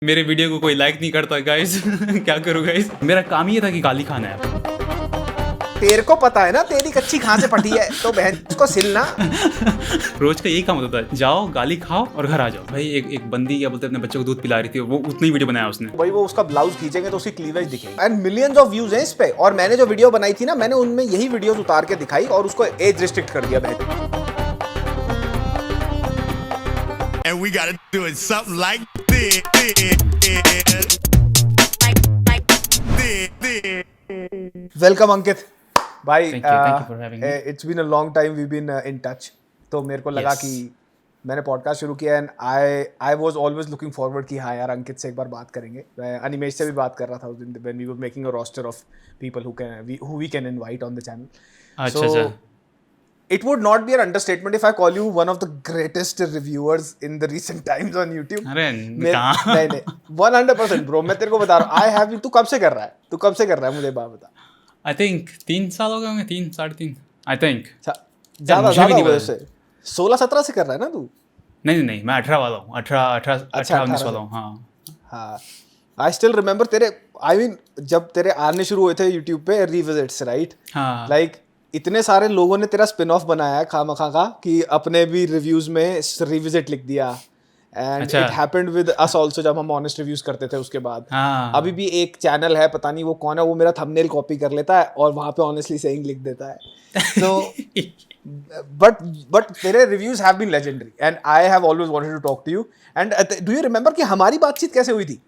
मेरे वीडियो को कोई लाइक नहीं करता गाइस। क्या करूँ गाइस, मेरा काम ही ये था कि गाली खाना है। तेरे को पता है ना तेरी कच्ची कहाँ से फटी है, तो बहन उसको सिलना। रोज का यही काम होता था, जाओ गाली खाओ और घर आ जाओ। भाई एक बंदी क्या बोलते अपने बच्चों को दूध पिला रही थी, वो उतनी वीडियो बनाया उसने। भाई वो उसका ब्लाउज खींचेंगे तो उसकी क्लीवेज दिखेगी एंड मिलियंस ऑफ व्यूज हैं इस पे। और मैंने जो वीडियो बनाई थी ना, मैंने उनमें यही वीडियोस उतार के दिखाई और उसको एज रिस्ट्रिक्ट कर दिया बहन। And we gotta do it something like this. Welcome Ankit भाई, Thank you for having me. It's been a long time we been in touch. तो मेरे को लगा Yes. कि मैंने पॉडकास्ट शुरू किया and I was always looking forward कि हाँ यार अंकित से एक बार बात करेंगे। मैं अनिमेश से भी बात कर रहा था उस दिन when we were making a roster of people who we can invite on the channel. अच्छा। It would not be an understatement if I call you one of the greatest reviewers in the recent times on YouTube. अरे नहीं नहीं 100% bro, मैं तेरे को बता रहा हूँ। I have you, तू कब से कर रहा है मुझे बात बता। आई थिंक 3 साल हो गए होंगे, 3 साढ़े 3 आई थिंक। ज्यादा मुझे भी नहीं हो पता। उससे 16-17 से कर रहा है ना तू। नहीं मैं 18 वाला हूँ, 18-19 वाला हूँ। हाँ आई स्टिल रिमेंबर तेरे, आई मीन जब तेरे आने शुरू हुए थे यूट्यूब पे रिविजिट्स, राइट? हाँ। लाइक इतने सारे लोगों ने तेरा स्पिन ऑफ बनाया है खामखा का कि अपने भी रिव्यूज में रिविजिट लिख दिया। एंड अच्छा। It happened with us also जब हम ऑनेस्ट रिव्यूज करते थे उसके बाद। हाँ। अभी भी एक चैनल है, पता नहीं वो कौन है, वो मेरा थंबनेल कॉपी कर लेता है और वहां पे ऑनेस्टली सेइंग लिख देता है। तो बट तेरे reviews have been legendary and I have always wanted to talk to you. And do you remember कि हमारी बातचीत कैसे हुई थी?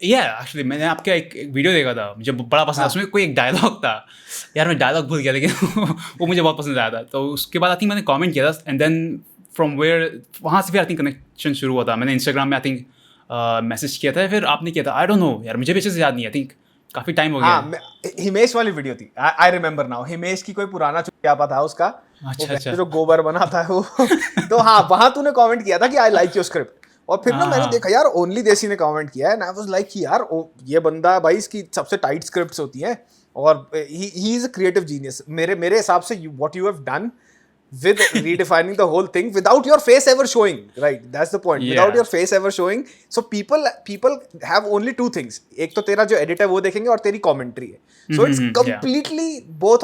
एक्चुअली मैंने आपका एक वीडियो देखा था, मुझे बड़ा पसंद आया। उसमें कोई एक डायलॉग था यार, मैं डायलॉग भूल गया, लेकिन वो मुझे बहुत पसंद आया था। तो उसके बाद आई थिंक मैंने कमेंट किया था एंड देन फ्रॉम वेयर वहाँ से फिर आई थिंक कनेक्शन शुरू हुआ था। मैंने इंस्टाग्राम में आई थिंक मैसेज किया था, फिर आपने किया था। आई डोंट नो यार, मुझे भी अच्छे से याद नहीं है, आई थिंक काफ़ी टाइम हो गया। हाँ, हिमेश वाली वीडियो थी, आई रिमेंबर नाउ। हिमेश की कोई पुराना चुप्पा था उसका, अच्छा। जो गोबर बनाता है वो। तो हाँ, वहां तूने कमेंट किया था कि आई लाइक योर स्क्रिप्ट। और फिर ना मैंने देखा यार ओनली देसी ने कमेंट किया है एंड आई वाज लाइक कि यार ये बंदा भाई, इसकी सबसे टाइट स्क्रिप्ट्स होती हैं और he is a creative genius. मेरे हिसाब से what you have done with redefining the whole thing without your face ever showing, right? That's the point. Yeah. Without your face ever showing, so people have only two things. एक तो तेरा जो edit है वो देखेंगे और तेरी commentary है। So it's completely both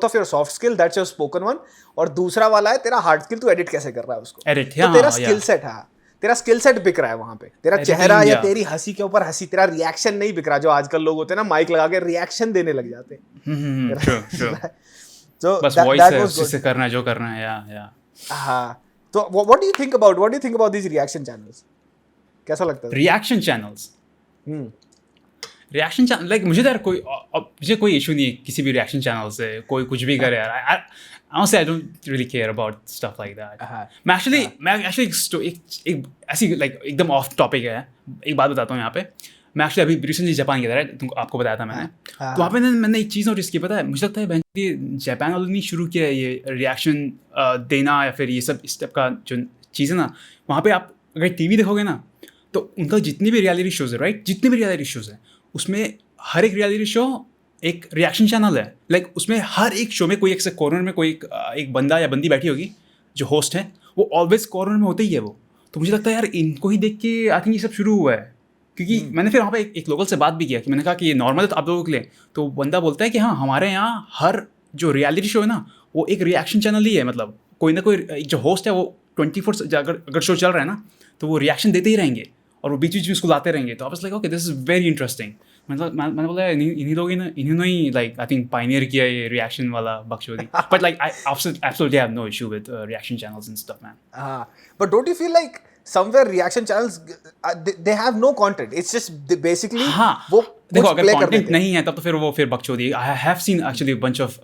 of your soft skill, that's your spoken one, और दूसरा वाला है तेरा hard skill, तू edit कैसे कर रहा है उसको। Edit, तो तेरा skill set है, तेरा स्किल सेट बिक रहा है वहां पे। तेरा चेहरा या तेरी हंसी के ऊपर हंसी, तेरा रिएक्शन नहीं बिक रहा। जो आजकल लोग होते हैं ना, माइक लगा के रिएक्शन देने लग जाते हैं। True. So बस वॉइस है, उससे करना है जो करना है। या हाँ, तो what do you think about these reaction channels? कैसा लगता है? Reaction channels, reaction channel like मुझे कोई इशू नहीं है किसी भी रिएक्शन चैनल से, कोई कुछ भी करे यार। Honestly, I don't really care about stuff like that. मैं actually एक ऐसी लाइक एकदम ऑफ टॉपिक है, एक बात बताता हूँ यहाँ पे। मैं एक्चुअली अभी रिसेंटली जापान गया था, तुमको आपको बताया था मैंने। तो वहाँ पे मैंने एक चीज़ नोटिस की, पता है मुझे लगता है जापान वालों ने शुरू किया है ये रिएक्शन देना या फिर ये सब इस टाइप का जो चीज़ है ना। वहाँ पे आप अगर टीवी देखोगे ना, तो उनका जितनी भी रियलिटी शोज़ है, राइट, जितने भी रियलिटी शोज़ हैं उसमें हर एक रियलिटी शो एक रिएक्शन चैनल है। लाइक उसमें हर एक शो में कोई एक कॉर्नर में कोई एक बंदा या बंदी बैठी होगी जो होस्ट है, वो ऑलवेज कॉर्नर में होते ही है वो। तो मुझे लगता है यार इनको ही देख के आई थिंक ये सब शुरू हुआ है। क्योंकि मैंने फिर वहाँ पे एक लोकल से बात भी किया कि मैंने कहा कि ये नॉर्मल है तो आप लोगों के लिए। तो बंदा बोलता है कि हाँ, हमारे यहाँ हर जो रियलिटी शो है ना, वो एक रिएक्शन चैनल ही है। मतलब कोई ना कोई जो होस्ट है वो 24 अगर शो चल रहा है ना, तो वो रिएक्शन देते ही रहेंगे और वो बीच बीच में उसको लाते रहेंगे। तो आप like okay, this is very interesting. मैंने बोला इन्हीं लोगों ने इन्होंने ही लाइक आई थिंक पायनियर किया ये रिएक्शन वाला बकचोदी। But like I absolutely have no issue with reaction channels and stuff, man. But don't you feel like somewhere reaction channels they have no content, it's just they basically वो देखो अगर content नहीं है तब तो फिर बकचोदी। I have seen actually bunch of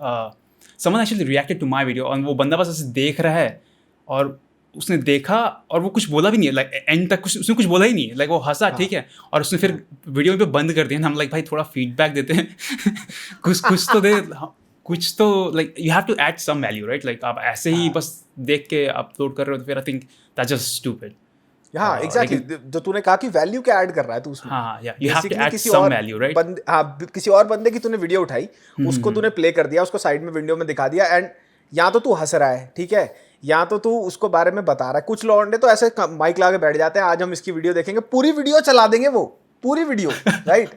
someone actually reacted to my video और वो बंदा बस ऐसे देख रहा है और उसने देखा और वो कुछ बोला भी नहीं है। लाइक एंड तक उसने कुछ बोला ही नहीं है। लाइक वो हंसा, ठीक है, और उसने फिर वीडियो पे बंद कर दिया। हम लाइक भाई थोड़ा फीडबैक देते हैं। कुछ तो दे, कुछ तो like you have to add some value, right? Like आप ऐसे ही बस देख के अपलोड कर रहे हो तो फिर I think that's just stupid. हाँ एग्जैक्टली, जो तूने कहा कि वैल्यू क्या ऐड कर रहा है तू उसमें। हाँ you have to add some value, right? हाँ, किसी और बंदे की तूने वीडियो उठाई, उसको तूने प्ले कर दिया, उसको साइड में विंडो में दिखा दिया एंड या तो तू हंस रहा है, ठीक है, या तो तू उसको बारे में बता रहा है, कुछ लौंडे तो ऐसे माइक ला के बैठ जाते हैं, आज हम इसकी वीडियो देखेंगे, पूरी वीडियो चला देंगे वो, पूरी वीडियो राइट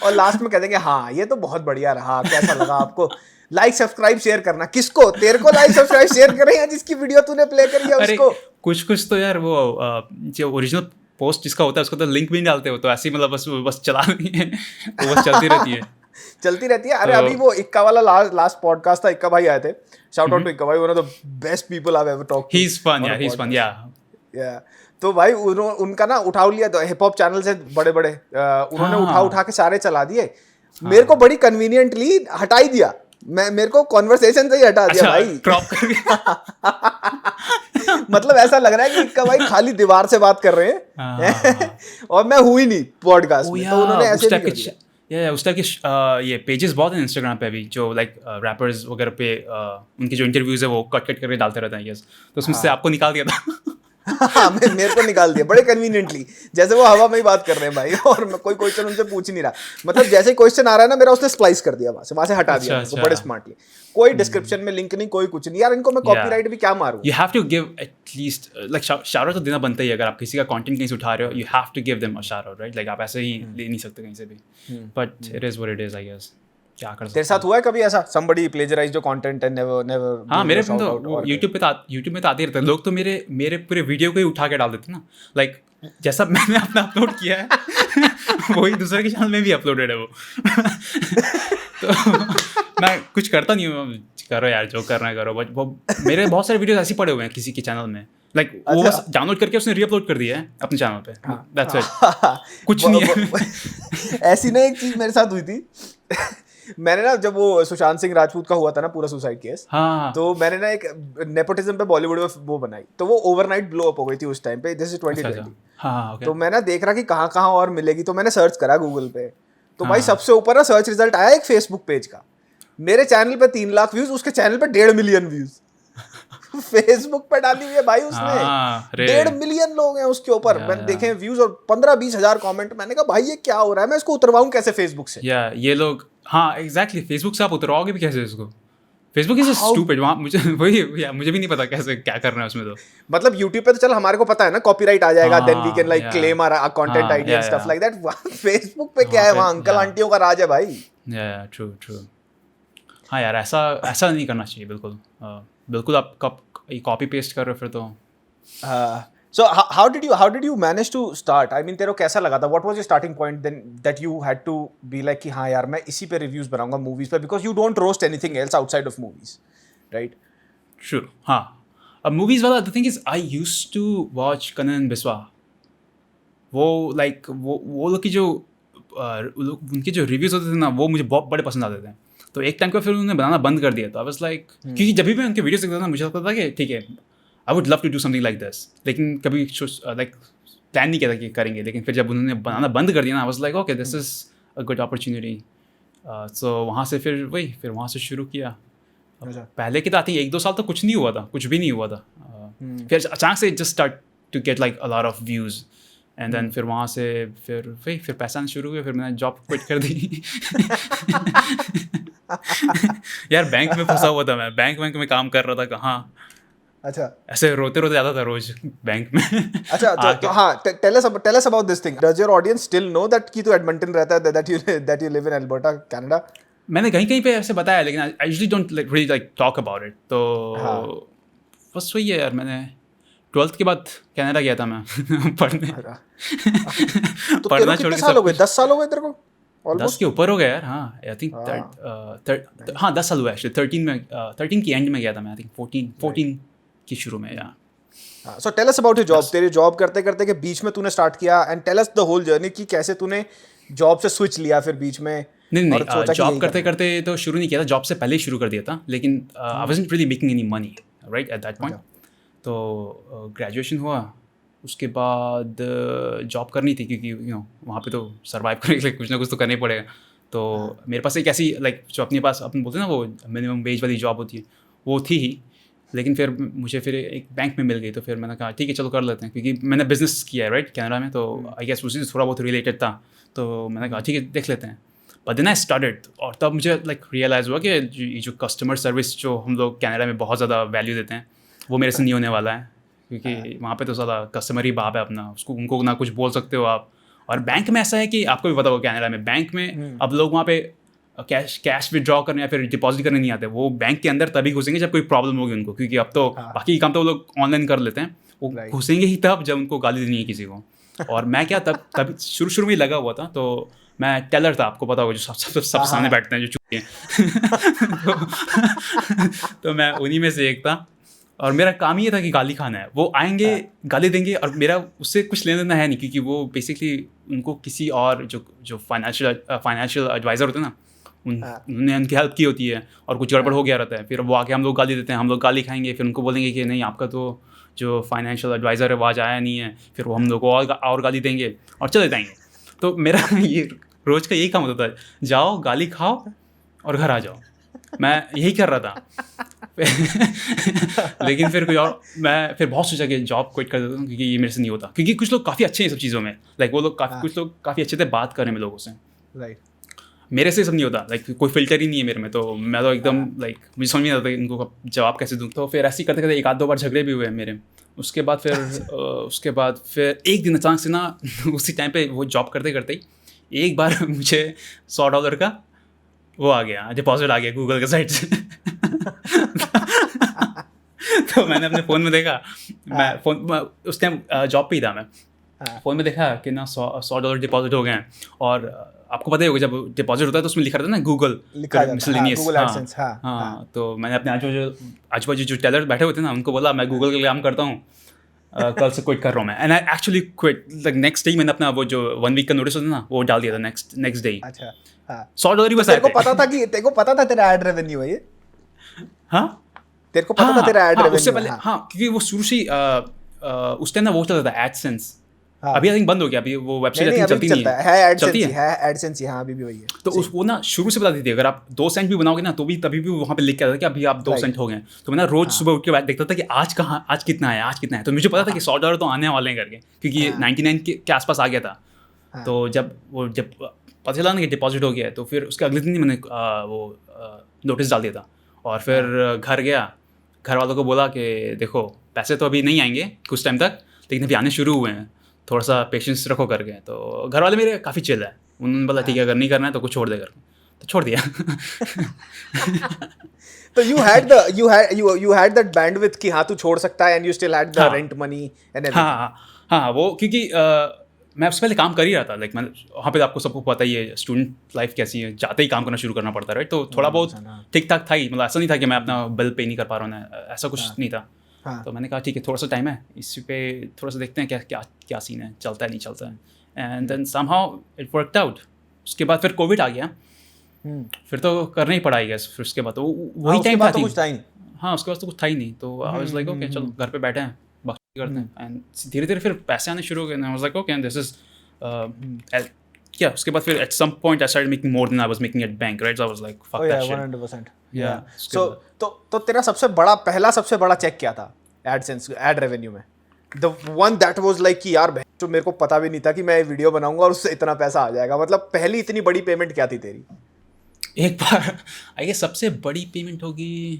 और लास्ट में कह देंगे हाँ ये तो बहुत बढ़िया रहा, कैसा लगा आपको, लाइक सब्सक्राइब शेयर करना। किसको? तेरे को लाइक सब्सक्राइब शेयर करें या जिसकी वीडियो तूने प्ले करी है उसको? कुछ तो यार वो जो ओरिजिनल पोस्ट जिसका होता है उसको तो लिंक भी नहीं डालते हो, तो ऐसे ही मतलब बस चला रही है, वो बस चलती रहती है चलती रहती है। अरे अभी वो इक्का वाला लास्ट पॉडकास्ट था, इक्का भाई आए थे, शाउट आउट टू इक्का भाई, one of the best people I have ever talked to. He is fun, he is fun, या तो भाई उनका ना उठा लिया, तो हिप हॉप चैनल से बड़े बड़े उन्होंने उठा के सारे चला दिए, मेरे को बड़ी कन्वीनियंटली हटाई दिया, मेरे को कॉन्वर्सेशन से ही हटा दिया भाई, क्रॉप करके मतलब ऐसा लग रहा है कि इक्का भाई खाली दीवार से बात कर रहे हैं और मैं हुई नहीं पॉडकास्ट में, तो उन्होंने ऐसे नहीं किया। या उस टाइप के ये पेजेस बहुत हैं इंस्टाग्राम पे अभी, जो लाइक रैपर्स वगैरह पे उनके जो इंटरव्यूज है वो कट करके डालते रहते हैं, यस, तो उसमें से आपको निकाल दिया था हाँ, मेरे को निकाल दिया बड़े कन्वीनियंटली, जैसे वो हवा में ही बात कर रहे हैं भाई, और मैं कोई क्वेश्चन उनसे पूछ नहीं रहा, मतलब जैसे क्वेश्चन आ रहा है ना मेरा, उसने स्प्लाइस कर दिया वहां से हटा दिया अच्छा। बड़े स्मार्टली, कोई डिस्क्रिप्शन में लिंक नहीं, कोई कुछ नहीं, यार इनको मैं कॉपीराइट भी क्या मारूं। You have to give at least like shout out तो देना बनता ही है, अगर आप किसी का कंटेंट कहीं से उठा रहे हो, you have to give them a shout out, right? Like आप ऐसे ही ले नहीं सकते कहीं से भी, but it is what it is, I guess. क्या कर सकते? तेरे साथ हुआ है कभी ऐसा somebody plagiarize जो content and never हाँ, मेरे पे तो YouTube में तो आते रहते हैं लोग, तो मेरे पूरे वीडियो को ही उठा के डाल देते ना, लाइक जैसा मैंने अपना अपलोड किया है वही दूसरे के चैनल में भी अपलोडेड है वो तो मैं कुछ करता नहीं हूँ, करो यार जो करना है करो, बट वो मेरे बहुत सारे वीडियोस ऐसे पड़े हुए हैं किसी के चैनल में, लाइक वो बस डाउनलोड करके उसने रीअपलोड कर दिया है अपने चैनल पे, दैट्स इट, कुछ नहीं है ऐसी ना एक चीज मेरे साथ हुई थी मैंने ना जब वो सुशांत सिंह राजपूत का हुआ था ना पूरा सुसाइड केस, तो मैंने ना एक नेपोटिज्म पे बॉलीवुड में वो बनाई, तो वो ओवरनाइट ब्लो अप हो गई थी उस टाइम पे, दिस इज 2020। तो मैं ना देख रहा कि कहाँ कहाँ और मिलेगी, तो मैंने सर्च करा गूगल पे, तो भाई सबसे ऊपर ना सर्च रिजल्ट आया एक फेसबुक पेज का, मेरे चैनल पे 3 लाख व्यूज, उसके चैनल पे 1.5 मिलियन व्यूज फेसबुक पे डाली हुई है भाई उसने, 1.5 मिलियन लोग हैं उसके ऊपर, मैंने देखे व्यूज और 15-20 हजार कमेंट, मैंने कहा भाई ये क्या हो रहा है, मैं इसको उतरवाऊं कैसे फेसबुक से? ये लोग, हाँ एग्जैक्टली, फेसबुक से आप उतरवाओगे भी कैसे इसको? फेसबुक इज स्टूपिड, वहाँ मुझे मुझे भी नहीं पता कैसे क्या करना है उसमें, तो मतलब यूट्यूब पे तो चल हमारे को पता है ना कॉपीराइट आ जाएगा, then we can like claim our content ID and stuff like that, Facebook पे क्या है, वहाँ अंकल आंटियों का राज है भाई। या ट्रू हाँ यार, ऐसा नहीं करना चाहिए बिल्कुल आप कॉपी पेस्ट कर रहे हो फिर तो। So how did you manage to start? I mean तेरे को कैसा लगा था? What was your starting point then that you had to be like कि हाँ यार मैं इसी पे reviews बनाऊंगा movies पे, because you don't roast anything else outside of movies, right? Sure, हाँ. अब movies वाला the thing is I used to watch Kanan Biswa. वो लोग की जो उनके जो reviews होते थे ना, वो मुझे बहुत बड़े पसंद आते थे। तो एक टाइम का फिर उन्होंने बनाना बंद कर दिया, तो I was like क्योंकि जब भी मैं उनके वीडियोस देखता था ना, मुझे लगता था कि ठीक है I would love to do something like this, लेकिन कभी लाइक प्लान नहीं किया था कि करेंगे, लेकिन फिर जब उन्होंने बनाना बंद कर दिया ना, I was like okay this is a good opportunity, so वहाँ से फिर वहाँ से शुरू किया। पहले की तो आती 1-2 साल तो कुछ नहीं हुआ था, कुछ भी नहीं हुआ था, फिर अचानक से just start to get like a lot of views and then फिर वहाँ से फिर पैसा आना शुरू हुआ, फिर मैंने जॉब क्विट कर दी यार बैंक में फंसा हुआ था मैं, बैंक में काम कर रहा था कहाँ, अच्छा ऐसे रोते जाता था रोज बैंक में अच्छा तो हाँ, tell us about this thing, does your audience still know that कि तू एडमंटन रहता है, that you live in Alberta Canada? मैंने कहीं पे ऐसे बताया, लेकिन I usually don't really like talk about it, तो बस वही है यार, मैंने 12th के बाद कनाडा गया था मैं पढ़ने पढ़ना छोड़ के। 10 साल हो गए तेरे को? 10 के ऊपर हो गया यार, हाँ आई थिंक 10 साल हुआ एक्चुअली, 13 की एंड में गया था मैं, आई थिंक 14 की शुरू में। यार so tell us about your job, तेरी जॉब करते करते के बीच में तूने स्टार्ट किया, and tell us the whole journey कि कैसे तूने जॉब से स्विच लिया फिर बीच में। नहीं जॉब करते करते तो शुरू नहीं किया था, जॉब से पहले ही शुरू कर दिया था, लेकिन I wasn't really making any money right at that point. तो ग्रेजुएशन हुआ, उसके बाद जॉब करनी थी, क्योंकि यू नो वहाँ पे तो सर्वाइव करने के लिए कुछ ना कुछ तो करना ही पड़ेगा। तो मेरे पास एक ऐसी लाइक जो अपने पास अपन बोलते हैं ना वो मिनिमम वेज वाली जॉब होती है, वो थी ही, लेकिन फिर मुझे फिर एक बैंक में मिल गई, तो फिर मैंने कहा ठीक है चलो कर लेते हैं, क्योंकि मैंने बिजनेस किया है राइट कनाडा में, तो आई गेस उसी से थोड़ा बहुत रिलेटेड था, तो मैंने कहा ठीक है देख लेते हैं। बट देन आई स्टार्टेड, और तब मुझे लाइक रियलाइज़ हुआ कि ये जो कस्टमर सर्विस जो हम लोग कनाडा में बहुत ज़्यादा वैल्यू देते हैं, वो मेरे से नहीं होने वाला है, क्योंकि वहाँ पे तो ज़्यादा कस्टमर ही बाप है अपना, उसको उनको ना कुछ बोल सकते हो आप। और बैंक में ऐसा है कि आपको भी पता होगा कनाडा में बैंक में अब लोग वहाँ पे कैश विड्रॉ करने या फिर डिपॉजिट करने नहीं आते, वो बैंक के अंदर तभी घुसेंगे जब कोई प्रॉब्लम होगी उनको, क्योंकि अब तो बाकी काम तो वो लोग ऑनलाइन कर लेते हैं, वो घुसेंगे ही तब जब उनको गाली देनी है किसी को। और मैं क्या तब शुरू में ही लगा हुआ था, तो मैं टेलर था, आपको पता होगा जो सब सामने बैठते हैं जो चुके हैं तो मैं उन्हीं में से एक था, और मेरा काम ही ये था कि गाली खाना है। वो आएंगे गाली देंगे और मेरा उससे कुछ लेना देना है नहीं, क्योंकि वो बेसिकली उनको किसी और जो फाइनेंशियल एडवाइज़र होते हैं ना, उन्होंने उनकी हेल्प की होती है और कुछ गड़बड़ हो गया रहता है, फिर वो आके हम लोग गाली देते हैं, हम लोग गाली खाएंगे, फिर उनको बोलेंगे कि नहीं आपका तो जो फाइनेंशियल एडवाइज़र है वो आज आया नहीं है, फिर वो हम लोग को और गाली देंगे और चले जाएंगे। तो मेरा ये रोज़ का यही काम होता था, जाओ गाली खाओ और घर आ जाओ। मैं यही कर रहा था लेकिन फिर कोई और, मैं फिर बहुत सोचा कि जॉब क्विट कर देता हूँ, क्योंकि ये मेरे से नहीं होता। क्योंकि कुछ लोग काफ़ी अच्छे हैं सब चीज़ों में, लाइक वो लोग कुछ लोग काफ़ी अच्छे थे बात करने में लोगों से, राइट। मेरे से सब नहीं होता, लाइक कोई फिल्टर ही नहीं है मेरे में, तो मैं तो एकदम लाइक मुझे समझ नहीं आता इनको जवाब कैसे दूँ। तो फिर ऐसे ही करते करते एक आध दो बार झगड़े भी हुए मेरे। उसके बाद फिर एक दिन अचानक से ना उसी टाइम पे वो जॉब करते करते ही एक बार मुझे $100 का वो आ गया, डिपॉजिट आ गया गूगल के साइट से तो मैंने अपने फ़ोन में देखा, मैं उस टाइम जॉब पे ही था, मैं फ़ोन में देखा कि ना $100 डिपॉजिट हो गए हैं। और आपको पता ही होगा जब डिपॉजिट होता है तो उसमें लिखा रहता है ना गूगल मिसलेनियस। हाँ, तो मैंने अपने आजू बाजू जो टेलर बैठे हुए थे ना उनको बोला मैं गूगल का काम करता हूँ, कल से क्विट कर रहा हूँ मैं। And I actually quit, like next day मैंने अपना वो जो 1 वीक का नोटिस होता है ना वो डाल दिया था नेक्स्ट डे। अच्छा, $100 ही बस आए थे। तेरे को पता था तेरा एड रेवेन्यू है ये? हाँ, तेरे को पता था तेरा एड रेवेन्यू? उससे पहले हाँ, क्योंकि वो शुरू से उस टाइम ना वो चलता था एडसेंस। अभी आई थिंक बंद हो गया, अभी वो वेबसाइट चलती नहीं है, चलती है एडसेंस, हाँ अभी भी वही है। तो वो ना शुरू से बताती थी अगर आप 2 सेंट भी बनाओगे ना तो भी तभी भी वहाँ पे लिख के आता था कि अभी आप 2 सेंट हो गए। तो मैं ना रोज सुबह उठ के बाद देखता था कि आज कितना है, तो मुझे पता था कि $100 तो आने वाले हैं करके, क्योंकि 99 के आसपास आ गया था। तो जब पता चला ना कि डिपॉजिट हो गया है, तो फिर उसके अगले दिन ही मैंने वो नोटिस डाल दिया था। और फिर घर गया, घर वालों को बोला कि देखो पैसे तो अभी नहीं आएंगे कुछ टाइम तक, लेकिन अभी आने शुरू हुए हैं, थोड़ा सा पेशेंस रखो करके। तो घर वाले मेरे काफ़ी चिल है, उन्होंने बोला ठीक है अगर नहीं करना है तो कुछ छोड़ दे करके, तो छोड़ दिया तो you had that bandwidth कि हाँ तू छोड़ सकता है, and you still had the rent money and everything। हाँ, वो क्योंकि मैं उससे पहले काम कर ही रहा था, लाइक मैं वहाँ पे आपको सबको पता ही है स्टूडेंट लाइफ कैसी है, जाते ही काम करना शुरू करना पड़ता है, राइट। तो थोड़ा बहुत ठीक ठाक था ही, मतलब ऐसा नहीं था कि मैं अपना बिल पे नहीं कर पा रहा हूँ, ऐसा कुछ नहीं था। तो मैंने कहा ठीक है थोड़ा सा टाइम है, इस पे थोड़ा सा देखते हैं क्या सीन है, चलता है नहीं चलता है। And then somehow it worked out. उसके बाद फिर कोविड आ गया, फिर तो करना ही पड़ा आई गेस। फिर उसके बाद तो वही टाइम था, हाँ उसके बाद तो कुछ था ही नहीं। तो आई वाज लाइक ओके चलो घर पे बैठे हैं बाकी करते हैं। एंड धीरे धीरे फिर पैसे आने शुरू हो गए। I was like okay this is क्या। उसके बाद फिर at some point I started making more than I was making at bank, right. So I was like fuck that shit. 100%। या तो तेरा सबसे बड़ा चेक क्या था एडसेंस एड रेवेन्यू में? The one that was like कि यार जो मेरे को पता भी नहीं था कि मैं वीडियो बनाऊंगा और उससे इतना पैसा आ जाएगा। मतलब पहली इतनी बड़ी पेमेंट क्या थी तेरी? एक बार आई गेस सबसे बड़ी पेमेंट होगी,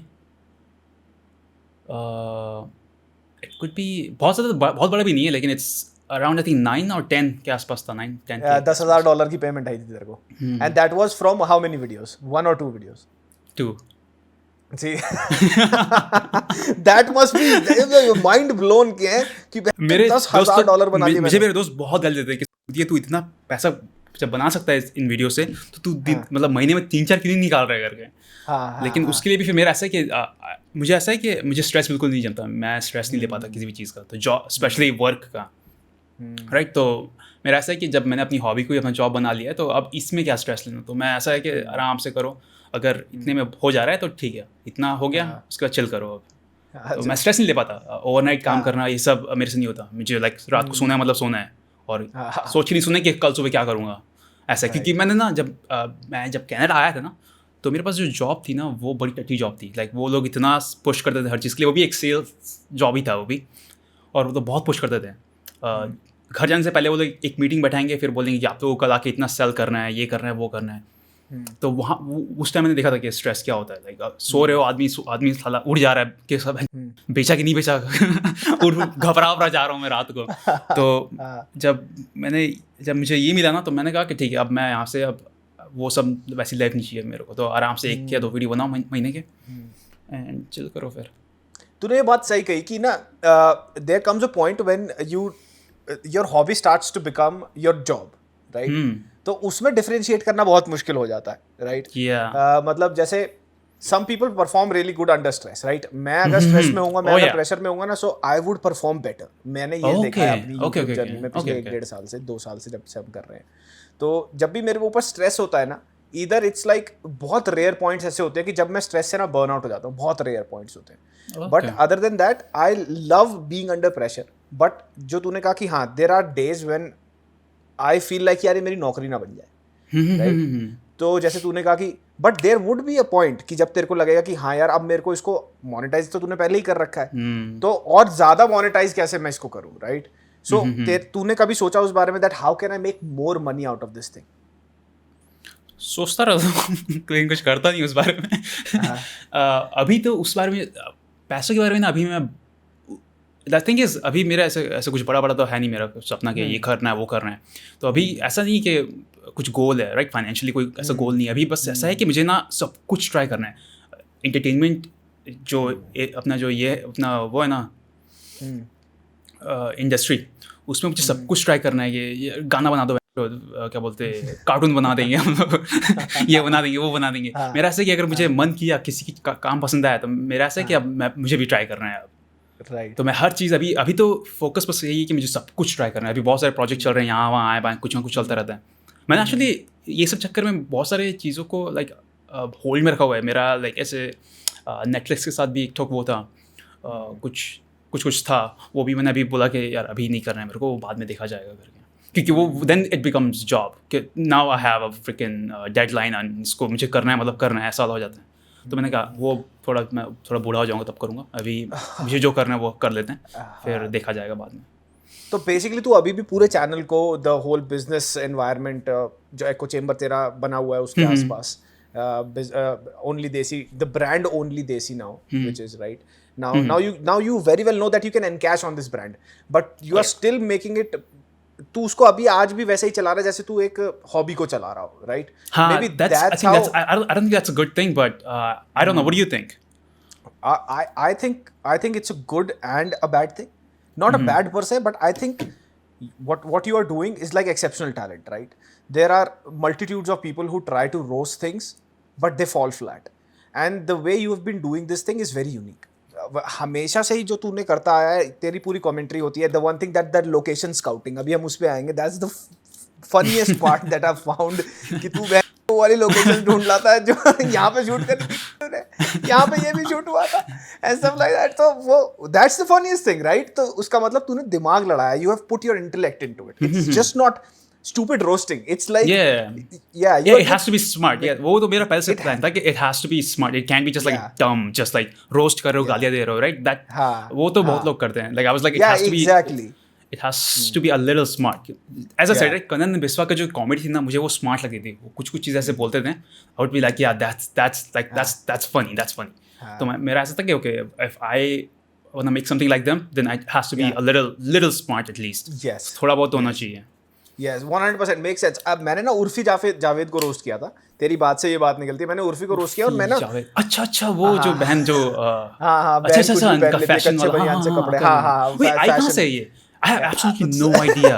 इट कुड बी बहुत बड़ा भी नहीं है, लेकिन इट्स अराउंड आई थिंक 9 और 10 के आसपास था। 9-10 $10,000 की पेमेंट आई थी तेरे को। And that was from how many videos? 1 और 2 videos? 2। See, that must be mind blown के हैं कि मेरे $10,000 बना दिए। मुझे मेरे दोस्त बहुत गाली देते हैं कि तू इतना पैसा जब बना सकता है इन वीडियो से तो तू मतलब महीने में 3-4 क्यों नहीं निकाल रहा है करके। लेकिन उसके लिए भी फिर मेरा ऐसा है कि मुझे स्ट्रेस बिल्कुल नहीं जमता, मैं स्ट्रेस नहीं ले पाता किसी भी चीज़ का, तो जॉब स्पेशली वर्क का, राइट। तो मेरा ऐसा है कि जब मैंने अपनी हॉबी को अपना जॉब बना लिया है तो अब इसमें क्या स्ट्रेस लेना। तो मैं ऐसा है कि आराम से करो, अगर इतने में हो जा रहा है तो ठीक है, इतना हो गया उसके बाद चिल करो। अब तो मैं स्ट्रेस नहीं ले पाता। ओवरनाइट काम करना ये सब मेरे से नहीं होता। मुझे लाइक रात को सोना है मतलब सोना है, और सोच के नहीं सोना कि कल सुबह क्या करूँगा ऐसा। क्योंकि मैंने ना मैं जब कनाडा आया था ना तो मेरे पास जो जॉब थी ना वो बड़ी टट्टी जॉब थी। लाइक वो लोग इतना पुश करते थे हर चीज़ के लिए, वो भी एक सेल्स जॉब ही था वो भी, और वो तो बहुत पुश करते थे। घर जाने से पहले वो लोग एक मीटिंग बैठाएंगे, फिर बोलेंगे कि आप लोगों को कल आके इतना सेल करना है, ये करना है, वो करना है। तो वहाँ उस टाइम मैंने देखा था कि स्ट्रेस क्या होता है. लाइक सो रहे हो, आदमी साला उड़ जा रहा है कि सब बेचा कि नहीं बेचा घबरा जा रहा हूँ मैं रात को. तो जब मुझे ये मिला ना, तो मैंने कहा कि ठीक है, अब मैं यहाँ से, अब वो सब वैसी लाइफ नहीं चाहिए मेरे को. तो आराम से 1 या 2 वीडियो बनाओ महीने के एंड चिल करो. फिर तूने ये बात सही कही कि ना, there comes a point when your hobby starts to become your job, right? तो उसमें डिफरेंशिएट करना बहुत मुश्किल हो जाता है, राइट? मतलब जैसे some people perform really good under stress, right? मैं अगर स्ट्रेस में होऊंगा, मैं अगर प्रेशर में होऊंगा ना, so I would perform better. मैंने ये देखा है अपनी YouTube जर्नी में पिछले 1-1.5 साल से, 2 साल से जब से हम कर रहे हैं. तो जब भी मेरे ऊपर स्ट्रेस होता है ना, इधर इट्स लाइक बहुत रेयर पॉइंट्स ऐसे होते हैं कि जब मैं स्ट्रेस से ना बर्न आउट हो जाता हूँ. बहुत रेयर पॉइंट्स होते हैं. But other than that I love being under pressure. But जो तूने कहा कि हाँ, there are days when I feel like यार ये मेरी नौकरी ना बन जाए, राइट? तो जैसे तूने कहा कि but there would be a point कि जब तेरे को लगेगा कि हाँ यार, अब मेरे को इसको मोनेटाइज तो तूने पहले ही कर रखा है, तो और ज्यादा मोनेटाइज कैसे मैं इसको करूँ, राइट? सो तूने कभी सोचा उस बारे में that how can I make more money out of this thing? सोचता रहता हूँ लेकिन कुछ करता नहीं उस बारे में. अभी तो उस बारे में, पैसों के बारे में ना, अभी मैं दैट थिंग इज, अभी मेरा ऐसे कुछ बड़ा तो है नहीं मेरा सपना कि ये करना है वो करना है. तो अभी ऐसा नहीं कि कुछ गोल है, राइट? फाइनेंशियली कोई ऐसा गोल नहीं है अभी. बस ऐसा है कि मुझे ना सब कुछ ट्राई करना है. एंटरटेनमेंट जो अपना जो ये अपना वो है ना इंडस्ट्री, उसमें मुझे सब कुछ ट्राई करना है. ये गाना बना दो, क्या बोलते हैं, कार्टून बना देंगे हम लोग ये बना देंगे वो बना देंगे. मेरा ऐसा है कि अगर मुझे मन किया, किसी की काम पसंद आया, तो मेरा ऐसा है कि अब मुझे भी ट्राई करना है अब. Right. तो मैं हर चीज़ अभी तो फोकस बस यही है कि मुझे सब कुछ ट्राई करना है. अभी बहुत सारे प्रोजेक्ट चल रहे हैं, यहाँ वहाँ आए कुछ ना कुछ चलता रहता है. मैंने एक्चुअली ये सब चक्कर में बहुत सारे चीज़ों को लाइक होल्ड में रखा हुआ है. मेरा लाइक ऐसे नेटफ्लिक्स के साथ भी एक ठोक वो था, कुछ था, वो भी मैंने अभी बोला कि यार अभी नहीं करना है मेरे को, बाद में देखा जाएगा करके. क्योंकि वो देन इट बिकम्स जॉब कि now I have a fricking deadline and इसको मुझे करना है, मतलब करना है, ऐसा हो जाता है. तो मैंने कहा मैं थोड़ा बूढ़ा हो जाऊंगा तब करूंगा. अभी मुझे जो करना है वो कर लेते हैं, फिर देखा जाएगा बाद में. तो बेसिकली तू अभी भी पूरे चैनल को, द होल बिजनेस एनवायरनमेंट जो एको चेम्बर तेरा बना हुआ है उसके आसपास, ओनली देसी, द ब्रांड ओनली देसी now, which is right now you very well know that you can encash on this brand, but you are still making it. तू उसको अभी आज भी वैसे ही चला रहा है जैसे तू एक हॉबी को चला रहा हो, right? Maybe that's I don't think that's a good thing, but I don't know. What do you think? I think it's a good and a bad thing. Not a bad per se, but I think what you are doing is like exceptional talent, right? There are multitudes of people who try to roast things, but they fall flat. And the way you have been doing this thing is very unique. हमेशा से ही जो तूने करता आया है, तेरी पूरी commentary होती है. The one thing that location scouting, अभी हम उस पे आएंगे. That's the funniest part that I found कि तू वो वाली लोकेशन ढूंढ लाता है जो यहाँ पे शूट करनी, यहाँ पे ये भी शूट हुआ था एंड स्टफ लाइक दैट. तो वो that's the funniest thing, right? तो उसका मतलब तूने दिमाग लड़ाया. You have put your intellect into it. It's just not stupid roasting. It's like it has to be smart. Yeah, वो तो मेरा पहले से प्लान था कि it has to be smart. It can't be just like dumb, just like roast कर रहे हो, गालियाँ दे रहे हो, right? That वो तो बहुत लोग करते हैं. Like I was like, it has to be exactly. It has to be a little smart. As I said, right, Kanan Biswa का जो कॉमेडी थी ना, मुझे वो स्मार्ट लगी थी. वो कुछ चीज़ ऐसे बोलते थे. I would be like, yeah, that's funny. तो मेरा ऐसा था कि okay, if I wanna make something like them, then it has to be a little smart at least. Yes. थोड़ा बहुत होना चाहिए. Yes, 100% makes sense. अब मैंने ना उर्फी जावेद को रोस्ट किया था. तेरी बात से ये बात निकलती है. मैंने उर्फी को रोस्ट किया और मैं ना अच्छा वो जो बहन जो अच्छा इनका फैशन वाला से कपड़े. आई कहां से ये? I have absolutely no idea.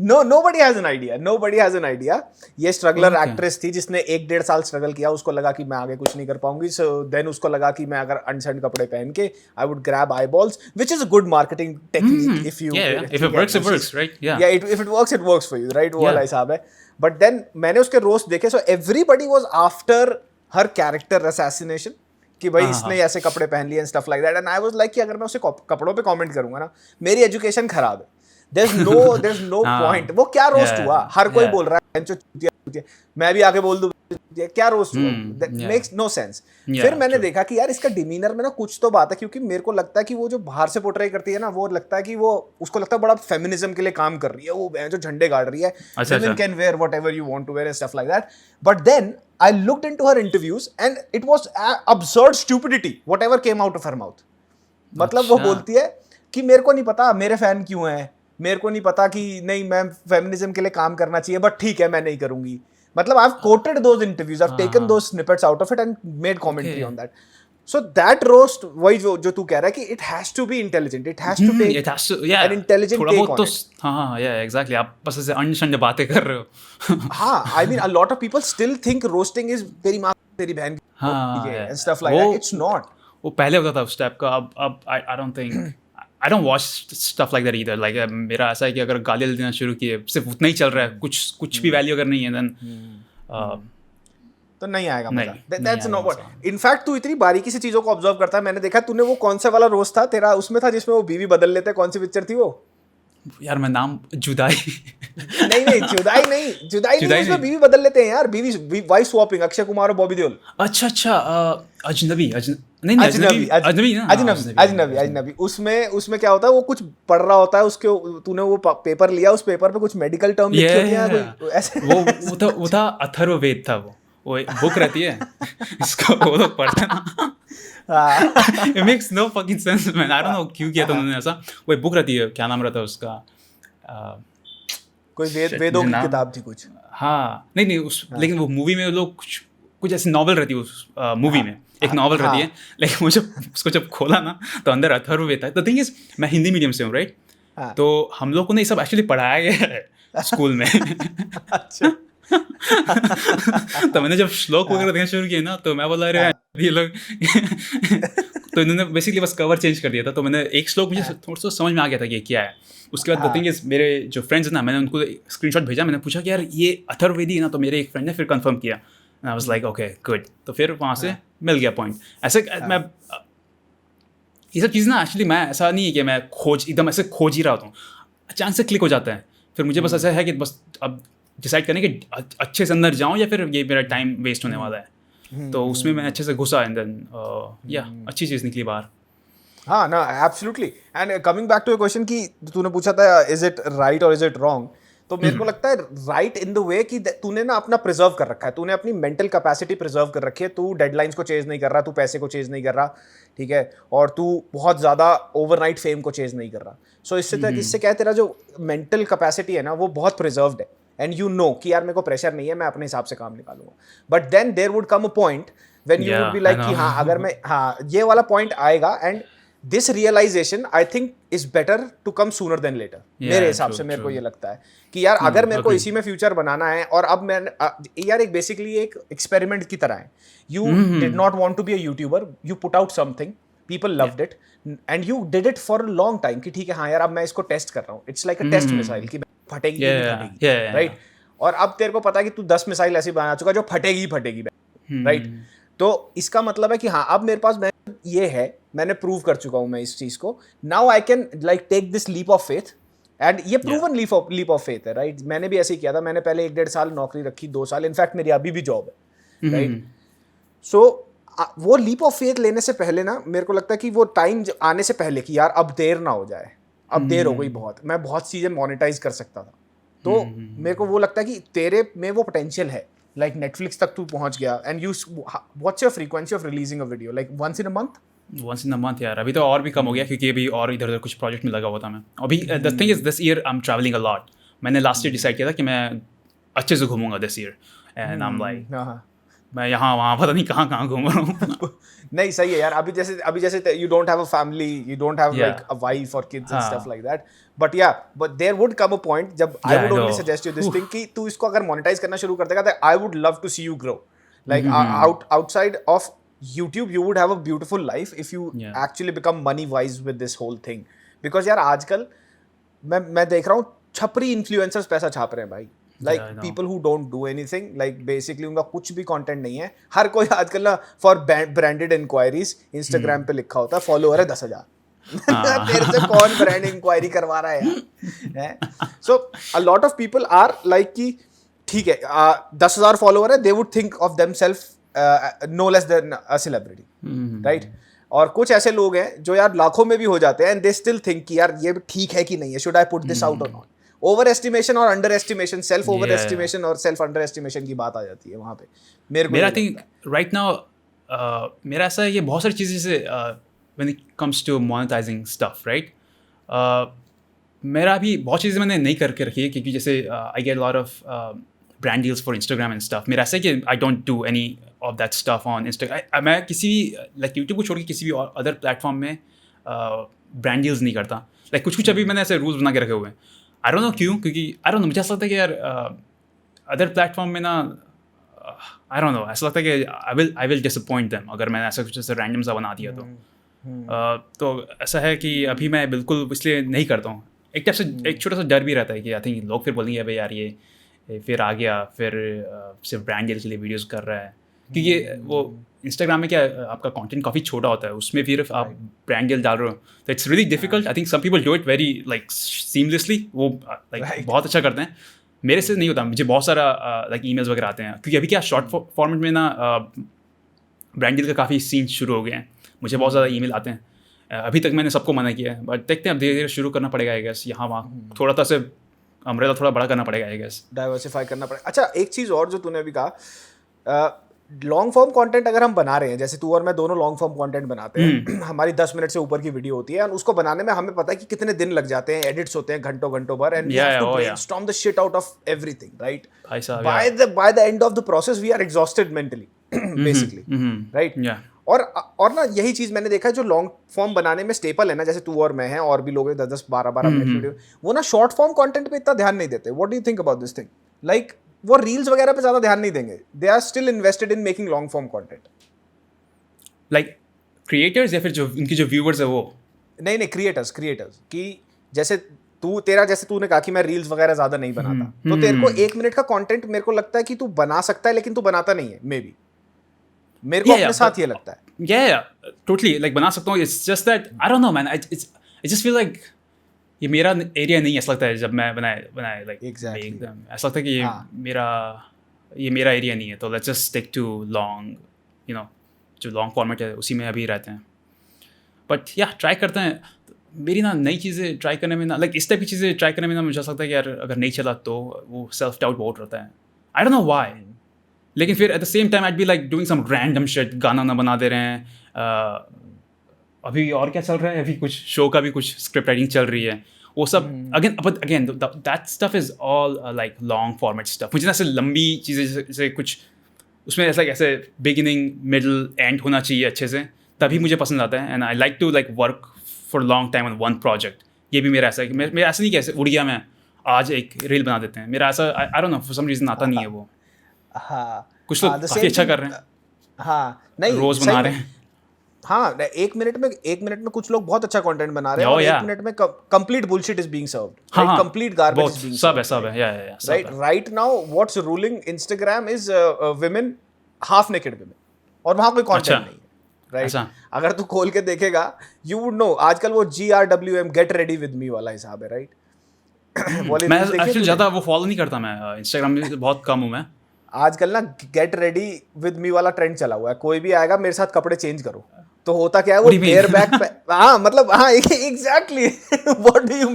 Nobody has an idea. ये स्ट्रगलर एक्ट्रेस थी जिसने 1-1.5 साल स्ट्रगल किया. उसको लगा कि मैं आगे कुछ नहीं कर पाऊंगी. So then उसको लगा कि मैं अगर अनसेंड कपड़े पहन के I would grab eyeballs, which is a good marketing technique if you. Yeah, if it works, it works, right? Yeah. Yeah, if it works, it works for you, right? वो वाला हिसाब है. But then मैंने उसके roast देखे. So everybody was after her character assassination. कि भाई इसने ऐसे कपड़े पहन लिए and stuff like that. And I was like कि अगर मैं उसे कपड़ों पे कमेंट करूंगा ना, मेरी एजुकेशन खराब है. there's no point. वो क्या रोस्ट हुआ? हर कोई बोल रहा है चूतिया, मैं भी आके बोल दूं क्या रोस्ट हुआ? that makes no sense. फिर मैंने देखा कि यार इसका डिमीनर में ना कुछ तो बात है, क्योंकि मेरे को लगता है कि वो जो बाहर से पोर्ट्रे करती है ना, वो लगता है कि वो उसको लगता है बड़ा फेमिनिज्म के लिए काम कर रही है. वो जो झंडे गाड़ रही है, women can wear whatever you want to wear and stuff like that. But then I looked into her interviews and it was absurd stupidity whatever came out of her mouth. मतलब वो बोलती है कि मेरे को नहीं पता मेरे फैन क्यों हैं, मेरे को नहीं पता कि नहीं मैं फेमिनिज्म के लिए काम करना चाहिए बट ठीक है मैं नहीं करूंगी. मतलब I've quoted those interviews, I've taken those snippets out of it and made commentary on that. So that roast, वही जो तू कह रहा है कि it has to be intelligent, it has to take an intelligent take on it. हाँ, yeah, exactly. आप बस ऐसे अन्य बातें कर रहे हो. हाँ, I mean a lot of people still think roasting is तेरी माँ तेरी बहन and stuff like that. It's not. वो पहले होता था उस टाइप का. अब I don't think I don't watch stuff like that either. Like मेरा ऐसा है कि अगर गाली देना शुरू किए सिर्फ उतना ही चल रहा है, कुछ भी वैल्यू अगर नहीं है then तो नहीं आएगा मजा. That's not what. In fact तू इतनी बारीकी से चीजों को ऑब्जर्व करता है. मैंने देखा तूने वो कौन सा वाला रोस्ट था तेरा उसमें था जिसमें वो बीवी बदल लेते हैं. कौन सी पिक्चर थी वो यार? मैं नाम जुदाई नहीं जुदाई उसमें बीवी बदल लेते हैं यार. बीवी वाइफ स्वैपिंग अक्षय कुमार और बॉबी देओल. अच्छा अजनबी उसमें क्या होता है वो कुछ पढ़ रहा होता है उसके तूने वो पेपर लिया उस पेपर पे कुछ मेडिकल टर्म लिखे होते हैं कोई ऐसे. वो था अथर्ववेद था वो बुक रहती है इसको वो लोग पढ़ते ना. It makes no fucking sense man. I don't know क्यों किया था उन्होंने ऐसा. वो बुक रहती है, क्या नाम रहता है उसका? कोई वेदों की किताब थी कुछ. हाँ नहीं लेकिन वो मूवी में लोग कुछ ऐसी नॉवल रहती है उस मूवी में. एक नॉवल रहती है लेकिन मुझे उसको जब खोला ना तो अंदर अथर्ववेद था. द थिंग इज मैं हिंदी मीडियम से हूँ राइट. तो हम लोग को ये सब एक्चुअली पढ़ाया गया है स्कूल में. अच्छा. तो मैंने जब श्लोक वगैरह देखना शुरू किया ना तो मैं बोला अरे ये लोग तो इन्होंने बेसिकली बस कवर चेंज कर दिया था. तो मैंने एक श्लोक मुझे थोड़ा सा समझ में आ गया था कि क्या है. उसके बाद द थिंग इज मेरे जो फ्रेंड्स हैं ना मैंने उनको स्क्रीनशॉट भेजा. मैंने पूछा कि यार ये अथर्ववेदी है ना. तो मेरे एक फ्रेंड ने फिर कंफर्म किया. आई वाज लाइक ओके गुड. तो फिर वहाँ से मिल गया पॉइंट. ऐसे मैं ये सब चीज़ ना एक्चुअली मैं ऐसा नहीं है कि मैं एकदम ऐसे खोज ही रहा होता हूँ. अचानक से क्लिक हो जाता है. फिर मुझे बस ऐसा है कि बस अब डिसाइड करने कि अच्छे से अंदर जाऊँ या फिर ये मेरा टाइम वेस्ट होने वाला है. तो उसमें मैं अच्छे से घुसा एंड देन या अच्छी चीज़ निकली बाहर. हाँ ना absolutely. And coming back to a question कि तूने पूछा था इज इट राइट और इज इट रॉन्ग. तो मेरे को लगता है राइट इन द वे कि तूने ना अपना प्रिजर्व कर रखा है. तूने अपनी मेंटल कैपेसिटी प्रिजर्व कर रखी है. तू डेडलाइंस को चेज नहीं कर रहा, तू पैसे को चेज नहीं कर रहा, ठीक है, और तू बहुत ज़्यादा ओवरनाइट फेम को चेज नहीं कर रहा. सो इससे क्या है तेरा जो मेंटल कैपेसिटी है ना वो बहुत प्रिजर्व्ड है. एंड यू नो कि यार मेरे को प्रेशर नहीं है, मैं अपने हिसाब से काम निकालूंगा. But then there would come a point when you would be like कि हाँ अगर मैं ये वाला पॉइंट आएगा. And this realization I think is better to come sooner than later. मेरे हिसाब से मेरे को ये लगता है कि यार अगर मेरे को इसी में फ्यूचर बनाना है और अब मैं यार एक बेसिकली एक एक्सपेरिमेंट की तरह है. You did not want to be a YouTuber, you put out something, people loved it and you did it for a long time कि ठीक है हाँ यार अब मैं इसको टेस्ट कर रहा हूँ. It's like a test missile कि फटेगी राइट. और अब तेरे को पता है कि तू 10 मिसाइल ऐसी बना चुका जो फटेगी राइट. तो इसका मतलब है कि हाँ अब मेरे पास ये है, मैंने प्रूव कर चुका हूँ मैं इस चीज को. Now I can like take this leap of faith. And ये प्रूवन लीप ऑफ फेथ है राइट. मैंने भी ऐसे ही किया था. मैंने पहले 1-1.5 साल नौकरी रखी, 2 साल, इनफैक्ट मेरी अभी भी जॉब है राइट. सो वो लीप ऑफ फेथ लेने से पहले ना मेरे को लगता है कि वो टाइम आने से पहले कि यार अब देर ना हो जाए, अब देर हो गई बहुत, मैं बहुत चीज़ें मोनेटाइज कर सकता था. तो मेरे को वो लगता है कि तेरे में वो पोटेंशियल है. लाइक नेटफ्लिक्स तक तू पहुंच गया and you what's your frequency of releasing a video like once in a month यार. अभी तो और भी कम हो गया क्योंकि अभी और इधर उधर कुछ प्रोजेक्ट में लगा हुआ था मैं. अभी the thing is this year I am travelling a lot. मैंने लास्ट ईयर डिसाइड किया था कि मैं अच्छे से घूमूंगा this year. And I am like मैं यहाँ वहाँ पता नहीं कहाँ घूम रहा हूँ. नहीं सही है यार. अभी जैसे you don't have a family, you don't have like a wife और kids and stuff like that. But there would come a point जब I would only suggest you this thing कि तू इसको अगर मोनेटाइज करना शुरू कर देगा तो I would love to see you grow like outside of YouTube. You would have a beautiful life if you actually become money wise with this whole thing. Because यार आजकल मैं देख रहा हूँ छपरी इन्फ्लुएंसर्स पैसा छाप रहे हैं भाई. Like people who don't do anything, like basically उनका कुछ भी कंटेंट नहीं है. हर कोई आजकल ना फॉर ब्रांडेड इंक्वायरीज इंस्टाग्राम पे लिखा होता है फॉलोअर है 10,000. तेरे से कौन ब्रांड इंक्वायरी करवा रहा है यार. So a lot of people are like कि ठीक है 10,000 फॉलोअर है, they would think of themselves no less than a celebrity right. और कुछ ऐसे लोग हैं जो यार लाखों में भी हो जाते हैं एंड दे स्टिल थिंक कि यार ये ठीक है कि नहीं है, should I put this out और नॉट. ओवर एस्टिमेशन और under estimation, self over estimation और सेल्फ अंडर एस्टिमेशन की बात आ जाती है वहाँ पे। मेरा आई थिंक राइट नाउ मेरा ऐसा है कि बहुत सारी चीज़ें से when it comes to monetising stuff right, मेरा भी बहुत चीज़ें मैंने नहीं करके रखी है, क्योंकि जैसे I get lot of brand deals for Instagram and stuff. मेरा ऐसा है कि I don't do any of that stuff on Instagram. मैं किसी भी लाइक यूट्यूब को छोड़ के किसी भी अदर प्लेटफॉर्म में ब्रांड डील्स नहीं करता। लाइक कुछ अभी मैंने ऐसे रूल्स बना के रखे हुए हैं। आई डोंट नो क्यों, क्योंकि आई डोंट नो, मुझे ऐसा लगता है कि यार अदर प्लेटफॉर्म में ना आई डोंट नो, ऐसा लगता है कि आई विल डिसअपॉइंट देम अगर मैंने ऐसा कुछ ऐसे रैंडम सा बना दिया तो ऐसा है कि अभी मैं बिल्कुल इसलिए नहीं करता हूँ। एक टाइप से एक छोटा सा डर भी रहता है कि आई थिंक लोग फिर बोलेंगे भाई यार ये फिर आ गया, फिर सिर्फ ब्रांड डील के लिए वीडियोस कर रहा है, क्योंकि वो इंस्टाग्राम में क्या आपका कंटेंट काफ़ी छोटा होता है, उसमें फिर आप ब्रांड डील डाल रहे हो तो it's really difficult. I think some people do it very like seamlessly, वो लाइक बहुत अच्छा करते हैं। मेरे से नहीं होता, मुझे बहुत सारा लाइक ईमेल्स वगैरह आते हैं, क्योंकि अभी क्या शॉर्ट फॉर्मेट में ना ब्रांड डील का काफ़ी सीन शुरू हो गए हैं। मुझे बहुत ज़्यादा ईमेल आते हैं। अभी तक मैंने सबको मना किया है, बट देखते हैं अब धीरे धीरे शुरू करना पड़ेगा आई गेस। यहाँ वहाँ थोड़ा सा से अम्ब्रेला थोड़ा बड़ा करना पड़ेगा आई गेस, डाइवर्सिफाई करना पड़ेगा। अच्छा, एक चीज़ और जो तूने अभी कहा, लॉन्ग फॉर्म कंटेंट अगर हम बना रहे हैं, जैसे तू और मैं दोनों लॉन्ग फॉर्म कंटेंट बनाते हैं, हमारी 10 मिनट से ऊपर की वीडियो होती है और उसको बनाने में हमें पता है कि कितने दिन लग जाते हैं, एडिट्स होते हैं घंटों घंटों भर, and we have to brainstorm the shit out of everything, right? By the end of the process we are exhausted mentally basically, right? और ना यही चीज मैंने देखा है, जो लॉन्ग फॉर्म बनाने में स्टेपल है ना, जैसे तू और मैं हैं और भी लोग हैं 10-10 12-12 मिनट वीडियो, वो ना शॉर्ट फॉर्म कंटेंट पे इतना ध्यान नहीं देते। What do you think about this thing? Like वो रील्स वगैरह पे ज्यादा ध्यान नहीं देंगे, they are still invested in making long form content. Like creators या फिर जो उनकी जो व्यूअर्स है वो? नहीं क्रिएटर्स कि जैसे जैसे तूने कहा कि मैं रील्स वगैरह ज्यादा नहीं बनाता, तो तेरे को 1 मिनट का कंटेंट मेरे को लगता है कि तू बना सकता है, लेकिन तू बनाता नहीं है। मे बी मेरे को अपने साथ ये लगता है। टोटली लाइक बना सकता हूँ, it's just that I don't no man, I just feel like ये मेरा एरिया नहीं है। ऐसा लगता है जब मैं बनाए लाइक एकदम ऐसा लगता है कि ये मेरा एरिया नहीं है, तो let's just stick to long, you know, जो लॉन्ग फॉर्मेट है उसी में अभी रहते हैं। बट या ट्राई करते हैं। मेरी ना नई चीज़ें ट्राई करने में ना, लाइक इस टाइप की चीज़ें ट्राई करने में ना, मुझे ऐसा लगता है कि यार अगर नहीं चला तो वो सेल्फ डाउट बहुत रहता है। आई डोंट नो व्हाई, लेकिन फिर at the same time I be like doing some random shit, गाना ना बना दे रहे हैं। अभी और क्या चल रहा है, अभी कुछ शो का भी कुछ स्क्रिप्ट राइटिंग चल रही है, वो सब again that stuff is all like long format stuff. मुझे ना ऐसे लंबी चीज़ें जैसे कुछ उसमें ऐसे बिगिनिंग मिडल एंड होना चाहिए अच्छे से, तभी मुझे पसंद आता है। And I like to like work for long time on one project. ये भी मेरा ऐसा है कि मेरा ऐसा नहीं कि ऐसे उड़ गया मैं आज एक रील बना देते हैं, मेरा ऐसा I don't know for some reason आता नहीं है वो। कुछ लोग काफ़ी अच्छा कर रहे हैं, नहीं रोज बना रहे हैं। हाँ, एक मिनट में कुछ लोग बहुत अच्छा कंटेंट बना रहे हैं, और 1 मिनट में complete bullshit is being served, right? Complete garbage is being served, सब है right now what's ruling Instagram is women, half naked women, और वहां कोई कंटेंट नहीं है, राइट? अगर तू खोल के देखेगा यू वुड नो, आजकल वो GRWM get ready with me वाला हिसाब है, राइट? मैं एक्चुअली ज्यादा वो फॉलो नहीं करता, मैं इंस्टाग्राम में बहुत कम हूं मैं। आजकल ना गेट रेडी विद मी वाला ट्रेंड चला हुआ है, कोई भी आएगा मेरे साथ कपड़े चेंज करो, तो होता क्या है वो बेयर बैक पे, हाँ मतलब हाँ exactly what do you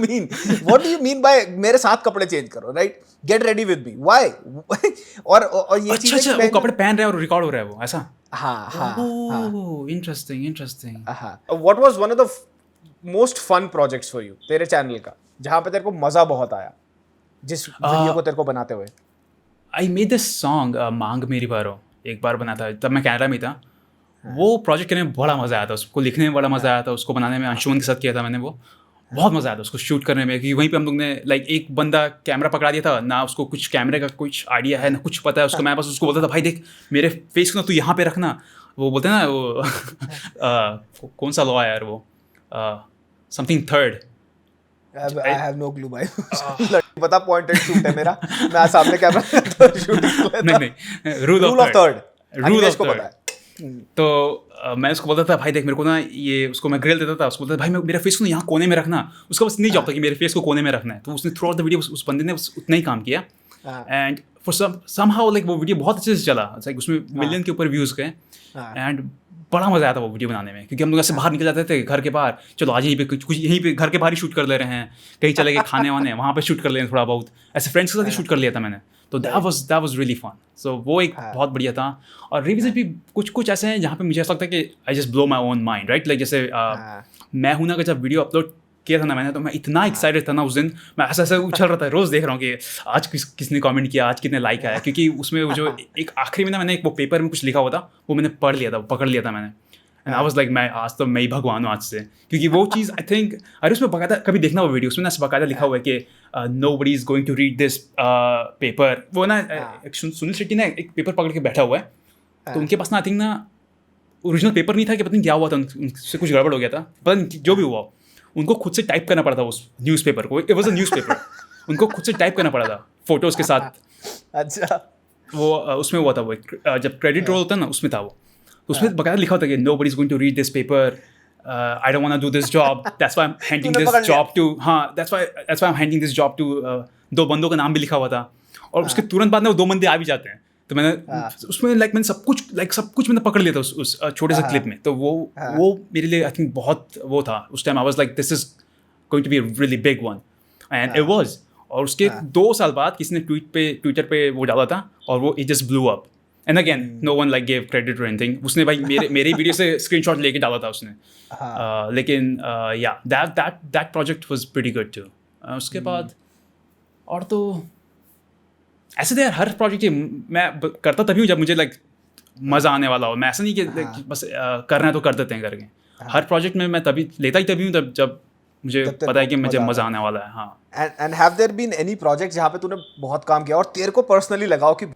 mean by मेरे साथ कपड़े चेंज करो, right? Get ready with me, why? और ये अच्छा वो कपड़े पहन रहे हैं और रिकॉर्ड हो रहा है वो, ऐसा? हाँ interesting. What was one of the most fun projects for you तेरे चैनल का, जहां पे तेरे को मजा बहुत आया जिस वीडियो को तेरे को बनाते हुए? आई मेड दिस सॉन्ग मांग मेरी बारो, एक बार बना था तब मैं कनाडा में था। वो प्रोजेक्ट करने में बड़ा मज़ा आया था, उसको लिखने में बड़ा मज़ा आया था, उसको बनाने में अंशुमन के साथ किया था मैंने, वो बहुत मज़ा आया था उसको शूट करने में। क्योंकि वहीं पे हम लोग ने लाइक एक बंदा कैमरा पकड़ा दिया था ना, उसको कुछ कैमरे का कुछ आइडिया है ना कुछ पता है उसको। मैं बस उसको बोलता था भाई देख मेरे फेस को ना तू यहाँ पे रखना, वो बोलते हैं ना वो कौन सा लॉ है यार वो, something third, I have no clue भाई। पता पॉइंट एंड शूट है मेरा, मैं सामने कैमरा तो शूटिंग नहीं रूल ऑफ थर्ड। तो मैं उसको बोलता था भाई देख मेरे को ना ये, उसको मैं ग्रिल देता था, उसको बोलता था भाई मेरे फेस को ना यहाँ कोने में रखना, उसका बस नहीं जॉब था कि मेरे फेस को कोने में रखना है। तो उसने थ्रू आउट द वीडियो उस बंदे ने उतना ही काम किया, एंड फॉर समहाउ लाइक वो वीडियो बहुत अच्छे से चला, लाइक उसमें मिलियन के ऊपर व्यूज़ गए, एंड बड़ा मज़ा आया था वो वीडियो बनाने में, क्योंकि हम लोग ऐसे बाहर निकल जाते थे घर के बाहर, चलो आज यहीं पे कुछ यहीं पे घर के बाहर ही शूट कर ले रहे हैं, कहीं चले गए खाने वाने वहाँ पे शूट कर ले रहे हैं थोड़ा बहुत, ऐसे फ्रेंड्स के साथ ही शूट कर लिया था मैंने, तो दैट वाज रियली फन। सो वो एक बहुत बढ़िया था। और रिविजिट भी कुछ ऐसे हैं जहाँ पे मुझे ऐसा लगता है कि I just blow my own mind, right, like जैसे मैं हूं ना का जब वीडियो अपलोड किया था ना मैंने, तो मैं इतना एक्साइटेड था ना उस दिन, मैं ऐसा ऐसा उछल रहा था, रोज़ देख रहा हूँ कि आज किसने कमेंट किया, आज कितने लाइक आया, क्योंकि उसमें वो जो एक आखिरी में ना मैंने एक वो पेपर में कुछ लिखा हुआ था, वो मैंने पढ़ लिया था, पकड़ लिया था मैंने, एंड आई वाज लाइक मैं आज तो मैं ही भगवान हूँ आज से, क्योंकि वो चीज़ आई थिंक, अरे उसमें बाकायदा कभी देखना वो वीडियो, उसमें ना बाकायदा लिखा हुआ है कि nobody is going to read this paper. वो ना सुनील शेट्टी ने एक पेपर पकड़ के बैठा हुआ है, तो उनके पास ना आई थिंक ना ओरिजिनल पेपर नहीं था कि पता नहीं क्या हुआ था, उनसे कुछ गड़बड़ हो गया था, पता नहीं जो भी हुआ, उनको खुद से टाइप करना पड़ा था उस न्यूज़पेपर को, इट वाज अ न्यूज़पेपर, उनको खुद से टाइप करना पड़ा था फोटोज़ के साथ। अच्छा, वो उसमें हुआ था, वो जब क्रेडिट रोल होता है ना उसमें था वो, उसमें बकायदा लिखा होता है कि nobody is going to read this paper, I don't want to do this job, that's why I am handing this job to, हाँ that's why I am handing this job to, 2 बंदों का नाम भी लिखा हुआ था, और उसके तुरंत बाद में वो 2 बंदे आ भी जाते हैं, तो मैंने उसमें मैंने सब कुछ मैंने पकड़ लिया था उस छोटे से क्लिप में, तो वो मेरे लिए आई थिंक बहुत वो था उस time, I was like this is going to be a really big one, and it was. और उसके 2 साल बाद किसी ने ट्विटर पे वो डाला था, और वो it just blew up, and again no one like give credit और एनीथिंग, उसने भाई मेरे वीडियो से स्क्रीनशॉट लेके डाला था उसने, लेकिन yeah that project was pretty good too. उसके बाद और तो ऐसे तो यार हर प्रोजेक्ट मैं करता तभी हूँ जब मुझे लाइक मज़ा आने वाला हो, मैं ऐसा नहीं कि बस करना है तो कर देते हैं करके, हर प्रोजेक्ट में मैं तभी लेता हूँ जब मुझे पता है कि मुझे मज़ा आने वाला है। हाँ, and have there been any project जहाँ पे तूने बहुत काम किया और तेरे को पर्सनली लगाओ कि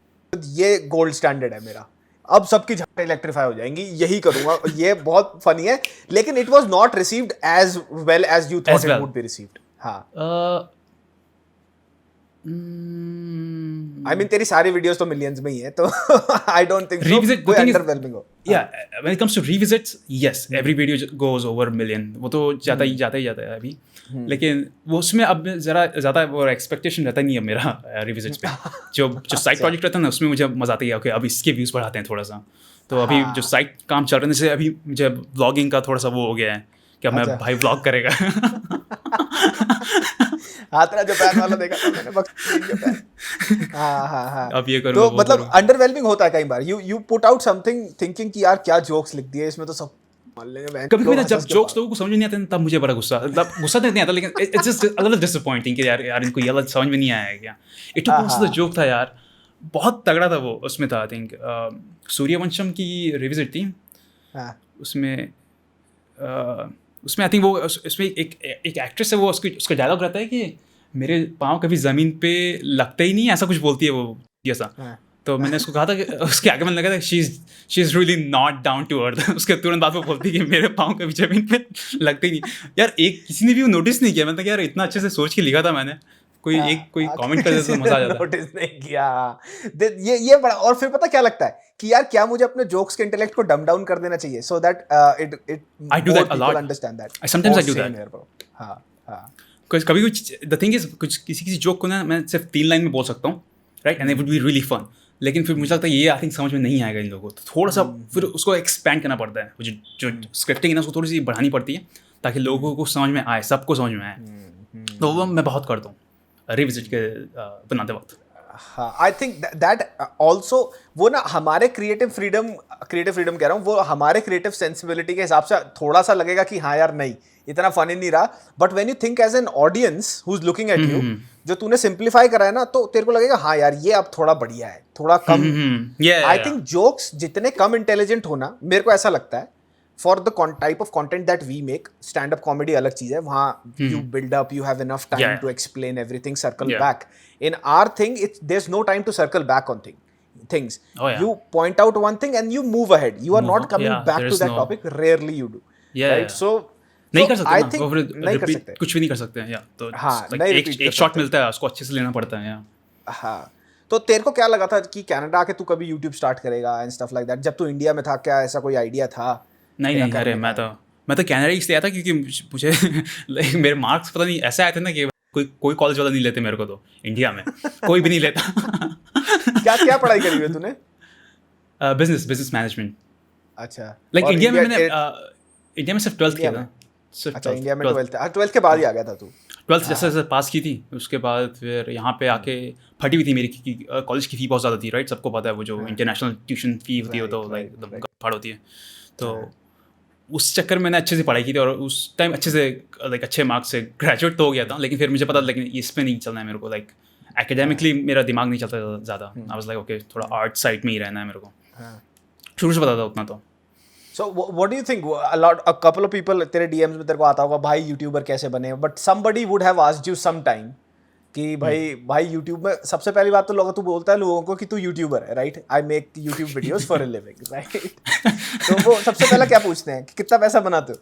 ये गोल्ड स्टैंडर्ड है मेरा, अब सबकी झटके इलेक्ट्रीफाई हो जाएंगी, यही करूंगा, ये बहुत फनी है, लेकिन it was not received as well as you thought it would be received? हाँ, I mean तेरी सारी वीडियोस तो मिलियंस में ही है, तो I don't think so कोई अंडरवेलमिंग हो। Yeah, when it comes to revisits, yes, every video goes over a million, वो तो जाता ही जाता है अभी, लेकिन वो उसमें अब ज़्यादा वो एक्सपेक्टेशन रहता नहीं है मेरा रिविजिट्स पे, जो साइड प्रोजेक्ट रहता है ना उसमें मुझे मज़ा आता है कि अब इसके व्यूज़ बढ़ाते हैं थोड़ा सा, तो अभी जो साइड काम चल रहा है जैसे अभी मुझे व्लॉगिंग का थोड़ा सा वो हो गया है कि अब मैं भाई व्लॉग करेगा। हाँ, तेरा जापान वाला देखा था मैंने, जापान। हाँ। अब ये करूँ तो मतलब अंडरवेलमिंग होता है कई बार, you put out something thinking कि यार क्या जोक्स लिख दिए इसमें, तो सब मान लेंगे। कभी ना जब जोक्स लोगों को समझ नहीं आते तब मुझे बड़ा गुस्सा तो नहीं आता, लेकिन it's just a little disappointing कि यार इनको ये समझ में नहीं आया है क्या। इट टू जोक था यार, बहुत तगड़ा था वो, उसमें था आई थिंक सूर्यवंशम की रिविजिट थी, उसमें आई थिंक वो उसमें एक एक्ट्रेस है, वो उसका डायलॉग रहता है कि मेरे पाँव कभी ज़मीन पे लगते ही नहीं, ऐसा कुछ बोलती है वो ऐसा। तो मैंने उसको कहा था कि उसके आगे मैंने लगा था she is really not down to earth. उसके तुरंत बाद वो बोलती है कि मेरे पाँव कभी ज़मीन पे लगते ही नहीं। यार किसी ने भी वो नोटिस नहीं किया। मैंने कहा यार इतना अच्छे से सोच के लिखा था मैंने, कोई कमेंट कर देता तो मजा आ जाता। नोटिस नहीं किया ये बड़ा। और फिर पता क्या लगता है कि यार क्या मुझे अपने जोक्स के इंटेलेक्ट को डम डाउन कर देना चाहिए so that it I do that a lot, understand that sometimes I do that. हां कभी द थिंग इज कुछ किसी जोक को ना मैं सिर्फ 3 लाइन में बोल सकता हूँ, right, and it would be really fun. लेकिन फिर मुझे लगता है ये आई थिंक समझ में नहीं आएगा इन लोगों को, तो थोड़ा सा फिर उसको एक्सपैंड करना पड़ता है। जो स्क्रिप्टिंग है ना उसको थोड़ी सी बढ़ानी पड़ती है ताकि लोगों को समझ में आए, सबको समझ में आए। तो वो मैं बहुत करता हूँ रिविजिट के बनाते वक्त। हाँ, आई थिंक दैट ऑल्सो वो ना हमारे क्रिएटिव फ्रीडम कह रहा हूँ, वो हमारे क्रिएटिव सेंसिबिलिटी के हिसाब से थोड़ा सा लगेगा कि हाँ यार नहीं इतना फनी नहीं रहा, but when you think as an audience who is looking at you, जो तूने सिंप्लीफाई करा है ना, तो तेरे को लगेगा हाँ यार ये अब थोड़ा बढ़िया है, थोड़ा कम। आई थिंक जोक्स जितने कम इंटेलिजेंट होना, मेरे को ऐसा लगता है for the type of content that we make, stand up comedy अलग चीज है, वहाँ you build up, you have enough time to explain everything, circle back. In our thing, there's no time to circle back on things. You point out one thing and you move ahead. You are not coming back to that topic. Rarely you do. Right? So नहीं कर सकते, I think नहीं कर सकते, कुछ भी नहीं कर सकते हैं यार। तो हाँ, एक शॉट मिलता है, उसको अच्छे से लेना पड़ता है यार। हाँ, तो तेरे को क्या लगा था कि कनाडा आके तू कभी YouTube स्टार्ट करेगा and stuff like that? जब तू इंडिया में था क्या ऐसा कोई आइडिया था? नहीं, अरे मैं तो कनाडा इसलिए आया था क्योंकि मुझे लाइक मेरे मार्क्स पता नहीं ऐसे आए थे ना कि कोई कॉलेज वाला नहीं लेते मेरे को, तो इंडिया में कोई भी नहीं लेता। क्या पढ़ाई करी है तूने? Business management. अच्छा लाइक और इंडिया में मैंने इंडिया इंडिया में सिर्फ 12th किया था, सिर्फ अच्छा 12th इंडिया में 12th 12th के बाद ही आ गया था तू 12th जैसे जैसे पास की थी, उसके बाद फिर यहाँ पे आके फटी हुई थी मेरी, कॉलेज की फ़ी बहुत ज़्यादा थी, राइट, सबको पता है वो जो इंटरनेशनल ट्यूशन फ़ी होती है तो लाइक एकदम गड़बड़ होती है, तो उस चक्कर में मैंने अच्छे से पढ़ाई की थी और उस टाइम अच्छे से लाइक अच्छे मार्क्स से ग्रेजुएट तो हो गया था, लेकिन फिर मुझे पता था लेकिन इस पे नहीं चलना है मेरे को, लाइक एकेडमिकली मेरा दिमाग नहीं चलता ज़्यादा, आई वाज लाइक ओके थोड़ा आर्ट साइड में ही रहना है मेरे को, शुरू से पता था उतना तो। So what do you think? A couple of people तेरे DMs में तेरे को आता होगा भाई यूट्यूबर कैसे बने, but somebody would have asked you sometime कि भाई यूट्यूब में सबसे पहली बात तो तू बोलता है लोगों को कि तू यूट्यूबर है, right, I make YouTube videos for a living, right, तो वो सबसे पहला क्या पूछते हैं कि कितना पैसा बनाते हो?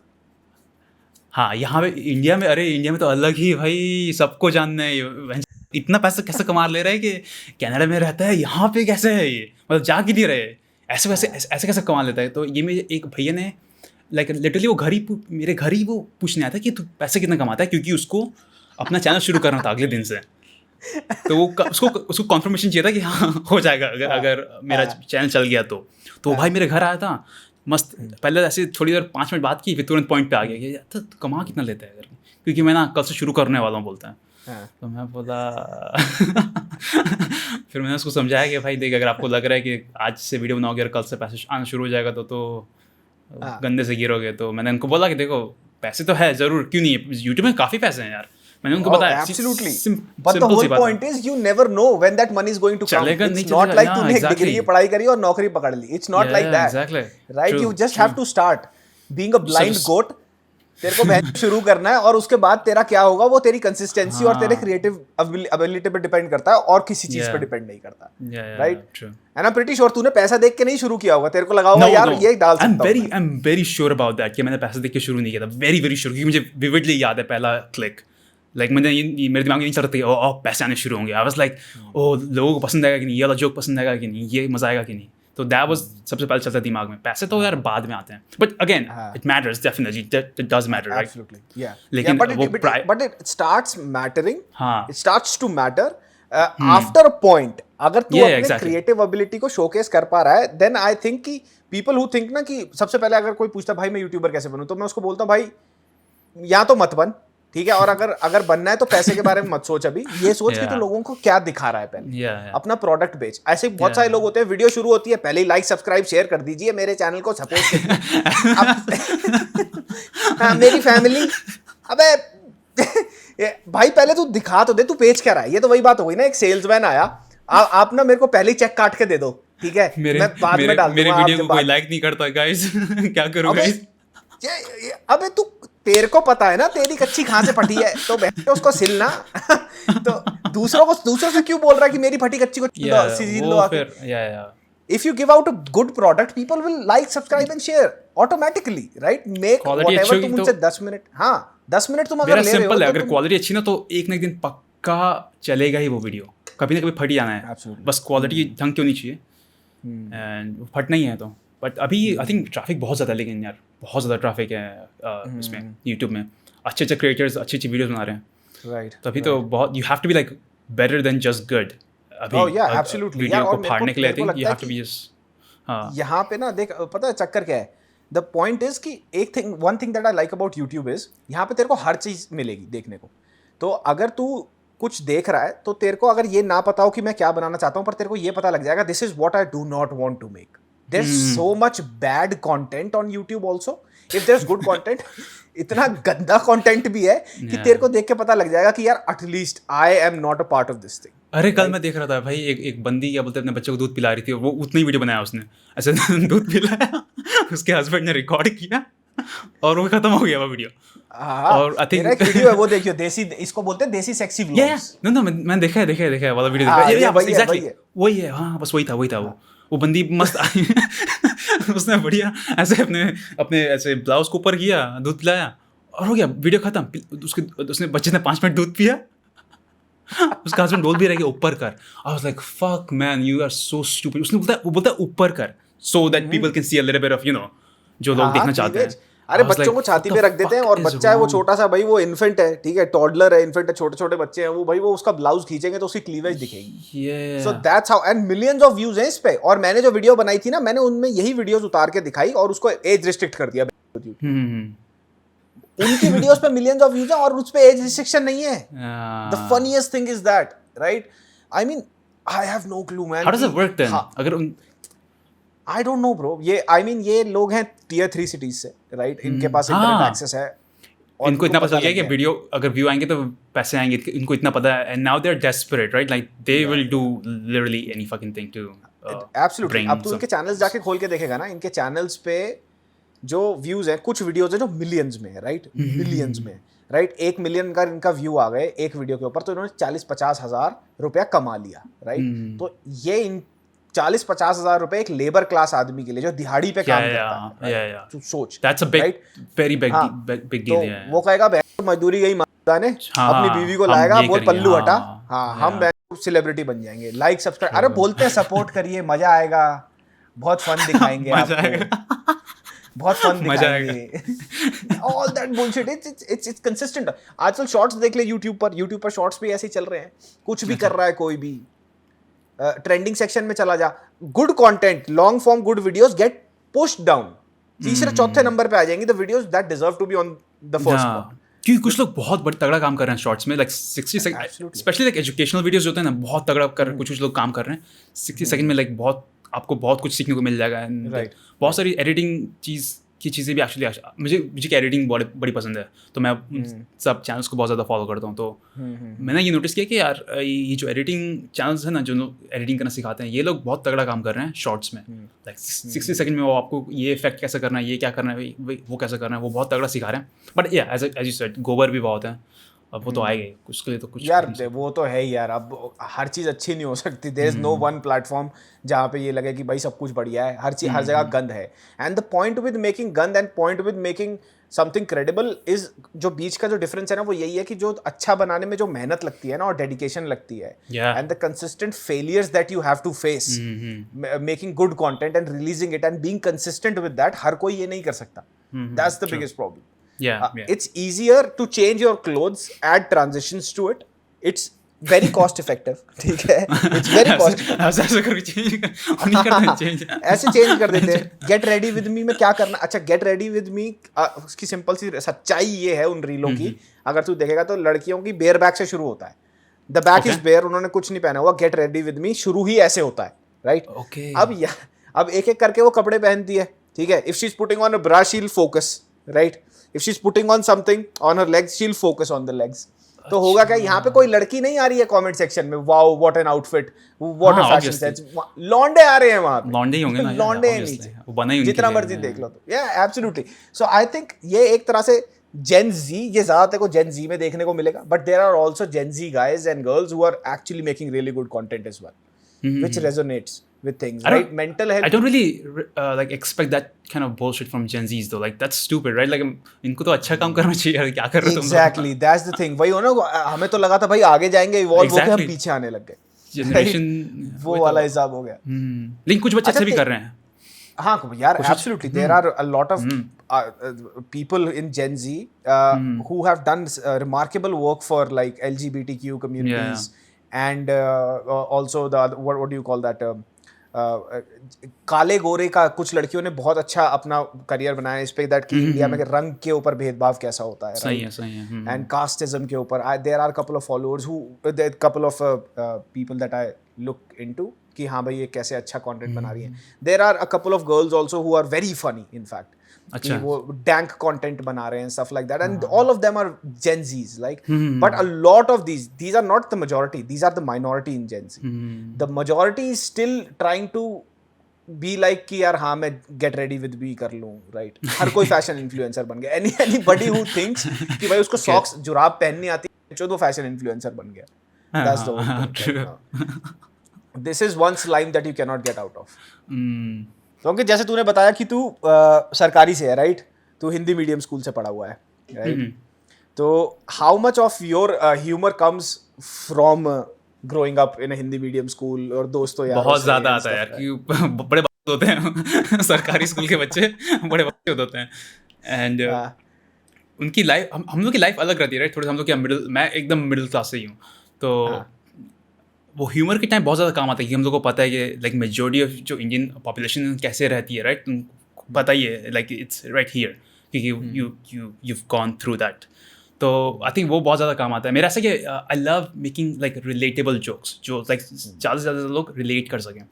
हाँ यहाँ पे इंडिया में, अरे इंडिया में तो अलग ही भाई, सबको जानना है इतना पैसा कैसे कमा ले रहा है कि कनाडा में रहता है, यहाँ पे कैसे है ये, मतलब जा क्यों नहीं रहे, ऐसे कैसे कमा लेता है। तो ये मेरे एक भैया ने लाइक लिटरली वो मेरे घर ही वो पूछने आया था कि तू पैसे कितना कमाता है, क्योंकि उसको अपना चैनल शुरू करना था अगले दिन से, तो वो उसको कॉन्फर्मेशन चाहिए था कि हाँ हो जाएगा अगर मेरा चैनल चल गया तो भाई मेरे घर आया था मस्त, पहले ऐसे थोड़ी देर 5 मिनट बात की, फिर तुरंत पॉइंट पे आ गया कि तो कमा कितना लेता है करके, क्योंकि मैं ना कल से शुरू करने वाला हूँ बोलता है। तो मैं बोला फिर मैंने उसको समझाया कि भाई देख, अगर आपको लग रहा है कि आज से वीडियो बनाओगे और कल से पैसे आना शुरू हो जाएगा तो गंदे से गिरोगे, तो मैंने उनको बोला कि देखो पैसे तो है ज़रूर, क्यों नहीं है, यूट्यूब में काफ़ी पैसे हैं यार, मैंने उनको बताया absolutely, but the whole point is you never know when that money is going to come. It's not like तूने एक डिग्री की पढ़ाई करी और नौकरी पकड़ ली, it's not like that, right? You just have to start being a blind goat. तेरे को मेहनत शुरू करना है और उसके बाद तेरा क्या होगा वो तेरी कंसिस्टेंसी और तेरे क्रिएटिव एबिलिटी पे डिपेंड करता है और किसी चीज पे डिपेंड नहीं करता, right? And I am pretty sure तूने पैसा देख के नहीं शुरू किया होगा, तेरे को लगा होगा यार ये डाल सकता हूं। आई am very sure about that कि मैंने पैसा देख के शुरू नहीं किया था, वेरी वेरी श्योर, क्योंकि मुझे विविडली याद है पहला क्लिक, लाइक मैंने मेरे दिमाग में नहीं चल रहा था ओ पैसे आने शुरू होंगे, आई वाज लाइक ओ लोगों को पसंद आएगा कि नहीं, ये वाला जोक पसंद आएगा कि नहीं, ये मजा आएगा कि नहीं, तो दैट वाज सबसे पहले चलता दिमाग में, पैसे तो यार बाद में आते हैं, but again it matters definitely, it does matter, right? Absolutely yeah, लेकिन but it starts mattering, it starts to matter after a point. अगर तू अपने क्रिएटिव एबिलिटी को शोकेस कर पा रहा है, देन आई थिंक कि पीपल हु थिंक ना कि सबसे पहले अगर कोई पूछता भाई मैं यूट्यूबर कैसे बनूं, तो मैं उसको बोलता हूं भाई या तो मत बन, ठीक है, और अगर बनना है तो पैसे के बारे में मत सोच, अभी ये सोच कि तू लोगों को क्या दिखा रहा है, पहले अपना प्रोडक्ट बेच। ऐसे बहुत सारे लोग होते हैं, वीडियो शुरू होती है पहले ही लाइक सब्सक्राइब शेयर कर दीजिए, मेरे चैनल को सपोर्ट कीजिए। मेरी फैमिली, अबे भाई पहले तू दिखा तो दे तू बेच क्या रहा है। ये तो वही बात हो गई ना, एक सेल्समैन आया, आप ना मेरे को पहले ही चेक काट के दे दो, ठीक है, मैं बाद में डाल दूंगा, मेरे वीडियो को कोई लाइक नहीं करता गाइस, क्या करूं गाइस? अबे तू, तेरे को पता है ना तेरी कच्ची कहां से फटी है, तो बैठे उसको सिलना। तो दूसरों से क्यों बोल रहा है कि मेरी फटी कच्ची को सील लो आके? If you give out a good product, people will like, subscribe and share automatically, right? Make whatever तुम उनसे 10 मिनट, हाँ 10 मिनट तुम अगर ले रहे हो, सिंपल है, अगर क्वालिटी अच्छी ना तो एक ना एक दिन पक्का चलेगा ही वो वीडियो, कभी ना कभी फट जाना है, बस क्वालिटी ढंग की होनी चाहिए, एंड फटना ही है तो। बट अभी आई थिंक ट्रैफिक बहुत ज़्यादा है, लेकिन यार बहुत ज़्यादा ट्रैफिक है इसमें, यूट्यूब में अच्छे अच्छे क्रिएटर्स अच्छी अच्छी वीडियोस बना रहे हैं, राइट? तो अभी तो बहुत you have to be like better than just good, अभी वीडियो को फाड़ने के लिए I think you have to be just, हाँ यहाँ पे ना देख, पता है चक्कर क्या है, द पॉइंट इज कि one thing that I like about YouTube is यहाँ पे तेरे को हर चीज़ मिलेगी देखने को, तो अगर तू कुछ देख रहा है तो तेरे को अगर ये ना पता हो कि मैं क्या बनाना चाहता हूँ, पर तेरे को ये पता लग जाएगा this is what I do not want to make. There's so much bad content on YouTube also. If there's good content, इतना गंदा content भी है कि तेरे को देख के पता लग जाएगा कि यार at least I am not a part of this thing. अरे कल मैं देख रहा था भाई, एक बंदी क्या बोलते अपने बच्चे को दूध पिला रही थी, वो उतनी वीडियो बनाया उसने, ऐसे दूध पिलाया, उसके हस्बैंड ने रिकॉर्ड किया और वो खत्म हो गया वो वीडियो। और आई थिंक एक वीडियो है वो देखियो, देसी, इसको बोलते हैं देसी सेक्सी व्लॉग्स। नो मैंने देखा है वाला वीडियो देखा, एग्जैक्टली वही है, हाँ बस वही था वो बंदी मस्त आई, उसने बढ़िया अपने ऐसे ब्लाउज को ऊपर किया, दूध पिलाया और हो गया, वीडियो खत्म। उसने बच्चे ने 5 मिनट दूध पिया, उसका हस्बैंड बोल भी रहा है कि ऊपर कर। I was like fuck man, you are so stupid. उसने बोलता है ऊपर कर, so that people can see a little bit of, you know, जो लोग देखना चाहते हैं। अरे I was बच्चों like, को छाती what पे the रख देते हैं fuck और is बच्चा है वो wrong? छोटा सा भाई, वो इन्फेंट है, ठीक है, टॉडलर है, इन्फेंट है, छोटे छोटे बच्चे हैं वो भाई, वो उसका ब्लाउज खींचेंगे तो उसकी क्लीवेज दिखेगी। Yeah. So that's how, and millions of views हैं इस पे। और मैंने जो वीडियो बनाई थी ना, मैंने उनमें यही वीडियोस उतार के दिखाई और उसको एज रिस्ट्रिक्ट कर दिया। उनकी वीडियोस पे मिलियंस ऑफ व्यूज हैं और उस पे एज रिस्ट्रिक्शन नहीं है। The funniest thing is that, right? I mean I have no clue man. How does it work then? अगर उन आई डोंट नो ब्रो। ये आई मीन ये लोग हैं टियर 3 सिटीज से, राइट? इनके पास इंटरनेट एक्सेस है और इनको इतना पता लग चल गया कि गया। वीडियो अगर व्यू आएंगे तो पैसे आएंगे, इनको इतना पता है, and now they are desperate, right? Like they will do literally any fucking thing to absolutely. अब तो इनके चैनल्स जाके खोल के देखेगा ना, इनके चैनल्स पे जो व्यूज है, कुछ वीडियोज है जो मिलियंस में है, राइट? मिलियंस में, राइट? 1 मिलियन का इनका व्यू आ गए एक वीडियो के ऊपर, तो इन्होंने 40-50 हजार रुपया कमा लिया, राइट? तो ये इन 40-50 हजार रुपए एक लेबर क्लास आदमी के लिए जो दिहाड़ी पे काम करता है, तो सोच, that's a big very big big तो डील। वो कहेगा मजदूरी गई माता ने, अपनी बीवी को लाएगा, बोल पल्लू हटा, हाँ हम सेलिब्रिटी बन जाएंगे, लाइक सब्सक्राइब, अरे बोलते हैं सपोर्ट करिए, मजा आएगा, बहुत फन दिखाएंगे आपको, बहुत फन दिखाएंगे, all that bullshit. It's consistent. आजकल शॉर्ट्स देख ले यूट्यूब पर शॉर्ट्स भी ऐसे ही चल रहे हैं, कुछ भी कर रहा है कोई भी, ट्रेंडिंग सेक्शन में चला जा, good content, long form good videos get pushed down, तीसरे चौथे नंबर पे आ जाएंगी the videos that deserve to be on the first spot. क्योंकि कुछ लोग बहुत बड़ी तगड़ा काम कर रहे हैं शॉर्ट्स में, like 60 second, specially like educational videos होते हैं ना, बहुत तगड़ा कर कुछ लोग काम कर रहे हैं 60 सेकंड में, लाइक बहुत आपको बहुत कुछ सीखने को मिल जाएगा। Right. बहुत सारी एडिटिंग की चीज़ें भी एक्चुअली मुझे एडिटिंग बड़ी पसंद है, तो मैं सब चैनल्स को बहुत ज़्यादा फॉलो करता हूँ। तो मैंने ये नोटिस किया कि यार ये जो एडिटिंग चैनल्स है ना, जो लोग एडिटिंग करना सिखाते हैं, ये लोग बहुत तगड़ा काम कर रहे हैं शॉर्ट्स में। लाइक 60 सेकंड में वो आपको ये इफेक्ट कैसे करना है, ये क्या करना है, वो कैसे करना है, वो बहुत तगड़ा सिखा रहे हैं। बट या एज यू सेड, गोबर भी बहुत है, अब वो तो आएगा उसके लिए तो कुछ यार, वो तो है ही यार। अब हर चीज़ अच्छी नहीं हो सकती। There is no one platform जहाँ पे ये लगे कि भाई सब कुछ बढ़िया है, हर चीज़ हर जगह गंद है। And the point with making गंद and point with making something credible is, जो बीच का जो डिफरेंस है ना, वो यही है कि जो अच्छा बनाने में जो मेहनत लगती है ना और डेडिकेशन लगती है, and the consistent failures that you have to face making good content and releasing it and being consistent with that, हर कोई ये नहीं कर सकता। That's the biggest problem. It's easier to change your clothes, add transitions to it. It's very cost effective. ठीक है? It's very cost ऐसे change कर देते हैं। Get ready with me में क्या करना? अच्छा, get ready with me उसकी सिंपल सी सच्चाई ये है उन रीलों की, अगर तू देखेगा तो लड़कियों की बेयर बैक से शुरू होता है। द बैक इज बेयर, उन्होंने कुछ नहीं पहना हुआ, गेट रेडी विद मी शुरू ही ऐसे होता है, राइट? अब एक एक करके वो कपड़े पहनती है, ठीक है? If she is putting on a bra, she will focus, right? If she's putting on something on her legs, she'll focus on the legs. तो होगा क्या, यहाँ पे कोई लड़की नहीं आ रही है कमेंट सेक्शन में, wow what an outfit, what a fashion sense, लौंडे आ रहे हैं वहाँ पे, लौंडे ही होंगे ना, लौंडे हैं नीचे, जितना मर्जी देख लो। तो या एब्सोल्युटली। सो आई थिंक ये एक तरह से जेन जी, ये ज्यादातर को जेन जी में देखने को मिलेगा, but there are also Gen Z guys and girls who are actually making really good content as well, which resonates with things, right? Mental health. I don't really like expect that kind of bullshit from Gen Zs though. Like that's stupid, right? Like इनको तो अच्छा काम करना चाहिए यार, क्या कर रहे हो तुम? Exactly, that's the thing. वही हो ना, हमें तो लगा था भाई आगे जाएंगे, इवॉल्व होके हम पीछे आने लग गए। Generation वो वाला हिसाब हो गया। लेकिन कुछ बच्चे अच्छा भी कर रहे हैं। हाँ यार, absolutely. There are a lot of people in Gen Z who have done remarkable work for like LGBTQ communities. And also the what do you call that, काले गोरे का कुछ लड़कियों ने बहुत अच्छा अपना करियर बनाया इस पे, दैट कि इंडिया में रंग के ऊपर भेदभाव कैसा होता है, सही है एंड कास्टिज्म के ऊपर। There are couple of followers who, couple of people that I look into कि हाँ भाई ये कैसे अच्छा कंटेंट बना रही है। There are a couple of girls also who are very funny, in fact अच्छा, वो डैंक कंटेंट बना रहे हैं, stuff like that, and all of them are Gen Zs, like, but a lot of these are not the majority, these are the minority in Gen Z. The majority is still trying to be like कि यार हाँ मैं get ready with me कर लूँ, right? हर कोई fashion influencer बन गया। Anybody who thinks कि भाई उसको सॉक्स जुराब पहननी आती है, जो तो फैशन इन्फ्लुएंसर बन गया। That's the whole thing. This is one slime that you cannot get out of. क्योंकि जैसे तूने बताया कि तू सरकारी से है, राइट? तू हिंदी मीडियम स्कूल से पढ़ा हुआ है, राइट? तो how much of your humour comes from growing up in a Hindi medium school, और दोस्तों यार बहुत ज्यादा आता है यार, कि बड़े होते हैं सरकारी स्कूल के बच्चे बड़े होते हैं। एंड उनकी लाइफ हम लोग की लाइफ अलग रहती है राइट. थोड़ा हम लोग क्या मैं एकदम मिडिल क्लास से ही हूँ. तो वो ह्यूमर के टाइम बहुत ज़्यादा काम आता है कि हम लोग को पता है कि लाइक मेजॉरिटी ऑफ जो इंडियन पॉपुलेशन कैसे रहती है राइट. तुमको पता ही है लाइक इट्स राइट हियर क्योंकि you've गॉन थ्रू दैट. तो आई थिंक वो बहुत ज़्यादा काम आता है. मेरा ऐसा कि I love making like relatable jokes जो लाइक ज़्यादा से ज़्यादा लोग रिलेट कर सकें.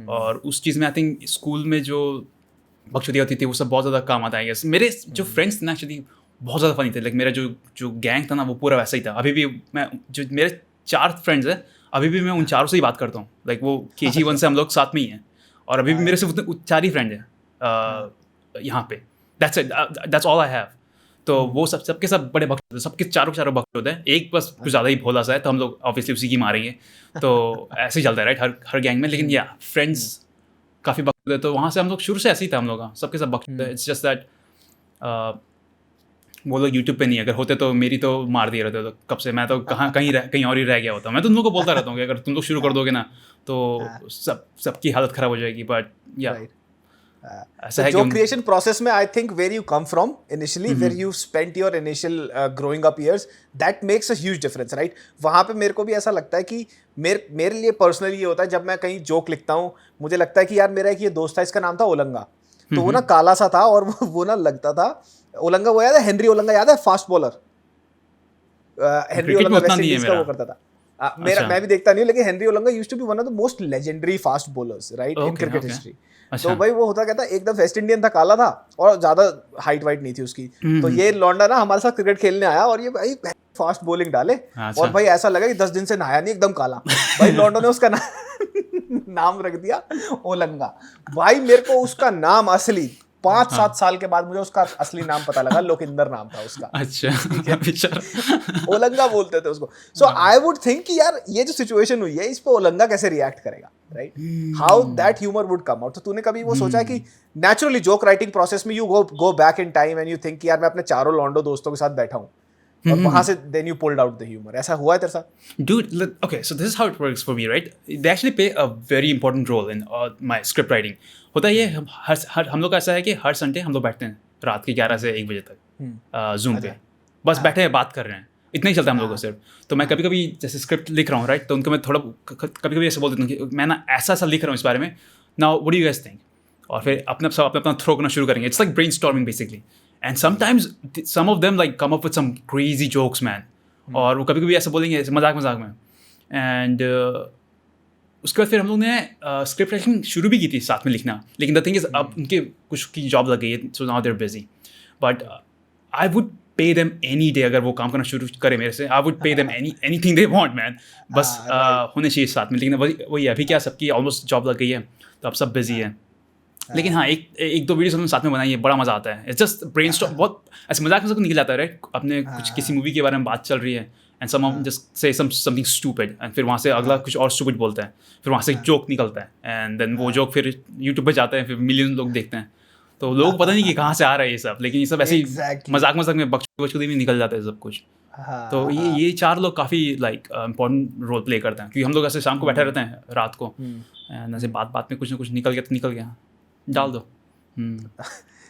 और उस चीज़ में आई थिंक स्कूल में जो बकचोदी होती थी वो सब बहुत ज़्यादा काम आता है. मेरे जो फ्रेंड्स थे ना एक्चुअली बहुत ज़्यादा फनी थे. लाइक मेरा जो गैंग था ना वो पूरा वैसा ही था. अभी भी मैं जो मेरे 4 फ्रेंड्स हैं अभी भी मैं उन 4 से ही बात करता हूँ. लाइक वो KG1 से हम लोग साथ में ही हैं और अभी भी मेरे सिर्फ उतने 4 ही फ्रेंड हैं यहाँ पे. That's all I have. तो वो सबके सब बड़े भक्त होते हैं. सबके चारों भक्त होते हैं. एक बस कुछ ज़्यादा ही भोला सा है तो हम लोग ऑब्वियसली उसी की मारेंगे. तो ऐसे ही चलता है राइट हर गैंग में. लेकिन या फ्रेंड्स काफ़ी भक्त होते हैं. तो वहाँ से हम लोग शुरू से ऐसे ही था हम लोग का. सबके सब भक्त होते हैं. इट्स जस्ट दैट वो लोग यूट्यूब पे नहीं अगर होते तो मेरी तो मार दिए रहते. तो कब से मैं तो कहीं और ही रह गया होता. मैं तो तुम लोग को बोलता रहता हूँ कि अगर तुम लोग शुरू कर दोगे ना तो सबकी हालत ख़राब हो जाएगी. बट या जो क्रिएशन प्रोसेस में I think where you come from initially where you spent your initial growing up years that makes a huge difference right. वहाँ पे मेरे को भी ऐसा लगता है कि मेरे लिए पर्सनली ये होता है जब मैं कहीं जोक लिखता हूँ मुझे लगता है कि यार मेरा एक ये दोस्त था इसका नाम था ओलंगा. तो वो ना काला सा था और वो ना लगता था ओलंगा. वो याद है हेनरी ओलंगा याद है fast bowler. Henry Olonga West Indies का वो करता था. मैं भी देखता नहीं हूँ लेकिन Henry Olonga used to be one of the most legendary fast bowlers right in cricket history. तो भाई वो होता क्या था एकदम वेस्ट इंडियन था काला था और ज्यादा हाइट वाइट नहीं थी उसकी. तो ये लौंडा ना हमारे साथ क्रिकेट खेलने आया और ये भाई फास्ट बॉलिंग डाले और भाई ऐसा लगा कि 10 दिन से नहाया नहीं एकदम काला. भाई लौंडा ने उसका नाम रख दिया ओलंगा. भाई मेरे को उसका नाम असली 5-7 साल के बाद मुझे उसका असली नाम पता लगा. लोकिंदर नाम था उसका. अच्छा ओलंगा बोलते थे उसको. सो आई वुड थिंक कि यार ये जो सिचुएशन हुई है इस पे ओलंगा कैसे रिएक्ट करेगा right. How that humour would come out. तो तूने कभी वो सोचा है कि नेचुरली जोक राइटिंग प्रोसेस में you go back in time and you think कि यार मैं अपने चारों लॉन्डो दोस्तों के साथ बैठा हूँ और वहाँ से then you pulled out the humor. ऐसा हुआ है तेरे साथ? Dude, okay, so this is how it works for me, right? They actually play a very important role in my script writing. होता ये हम लोग का ऐसा है कि हर संडे हम लोग बैठते हैं रात के 11 से 1 बजे तक जूम पे. बस बैठे हैं बात कर रहे हैं. इतना ही चलता है हम लोगों को सिर्फ. तो मैं कभी कभी जैसे स्क्रिप्ट लिख रहा हूँ राइट तो उनको मैं थोड़ा कभी कभी ऐसे बोल देता हूँ कि मैं ना ऐसा लिख रहा हूँ इस बारे में. Now what do you guys think. और फिर अपना थ्रो करना शुरू करेंगे. It's like brainstorming basically. And sometimes some of them like come up with some crazy jokes, man. और वो कभी कभी ऐसा बोलेंगे मजाक में. And उसके बाद फिर हम लोग ने स्क्रिप्ट राइटिंग शुरू भी की थी साथ में लिखना. लेकिन द थिंग इज अब उनके कुछ की जॉब लग गई है so now they are busy. But I would pay them any day अगर वो काम करना शुरू करे मेरे से. I would pay them anything they want man. बस होने चाहिए साथ में. लेकिन वही अभी क्या सबकी ऑलमोस्ट जॉब लग गई है तो अब सब बिजी है. लेकिन हाँ एक दो वीडियोस हमने साथ में बनाई है. बड़ा मजा आता है. It's just brainstorm. बहुत ऐसे मजाक में सब निकल जाता है राइट. अपने कुछ किसी मूवी के बारे में बात चल रही है and some just say something stupid and फिर वहाँ से अगला कुछ और स्टूपिड बोलता है. फिर वहाँ से एक जोक निकलता है एंड देन वो जोक फिर यूट्यूब पे जाता है. फिर मिलियन लोग देखते हैं. तो लोगों को पता नहीं कि कहाँ से आ रहा है ये सब. लेकिन ये सब ऐसे ही मजाक में बकचोदी में निकल जाता है सब कुछ. तो ये 4 लोग काफ़ी लाइक इम्पोर्टेंट रोल प्ले करते हैं क्योंकि हम लोग ऐसे शाम को बैठे रहते हैं रात को एंड ऐसे बात में कुछ ना कुछ निकल गया डाल दो.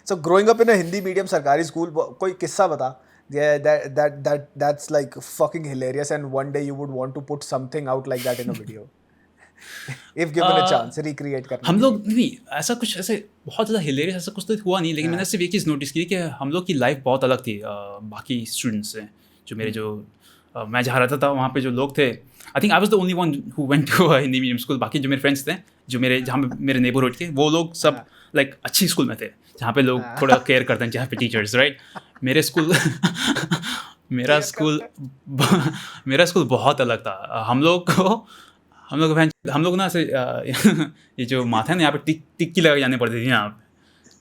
So growing up in a Hindi medium सरकारी स्कूल कोई किस्सा बता. That's like fucking hilarious and one day you would want to put something out like that in a video. If given a chance recreate करना. हम लोग नहीं ऐसा कुछ ऐसे बहुत ज़्यादा हिलेरियस ऐसा कुछ तो हुआ नहीं. लेकिन मैंने सिर्फ एक चीज़ नोटिस की कि हम लोग की लाइफ बहुत अलग थी बाकी स्टूडेंट्स से. जो मेरे जो मैं जहाँ रहता था वहाँ पे जो लोग थे I think I was the only one who went to Hindi medium school. बाकी जो मेरे फ्रेंड्स थे जो जहाँ पे मेरे नेबरहुड के वो लोग सब लाइक अच्छी स्कूल में थे जहाँ पे लोग थोड़ा केयर करते हैं जहाँ पे टीचर्स राइट. मेरा स्कूल बहुत अलग था. हम लोग ना ऐसे ये जो माथा है ना यहाँ पे टिक्की लगा जाने पड़ती थी यहाँ पे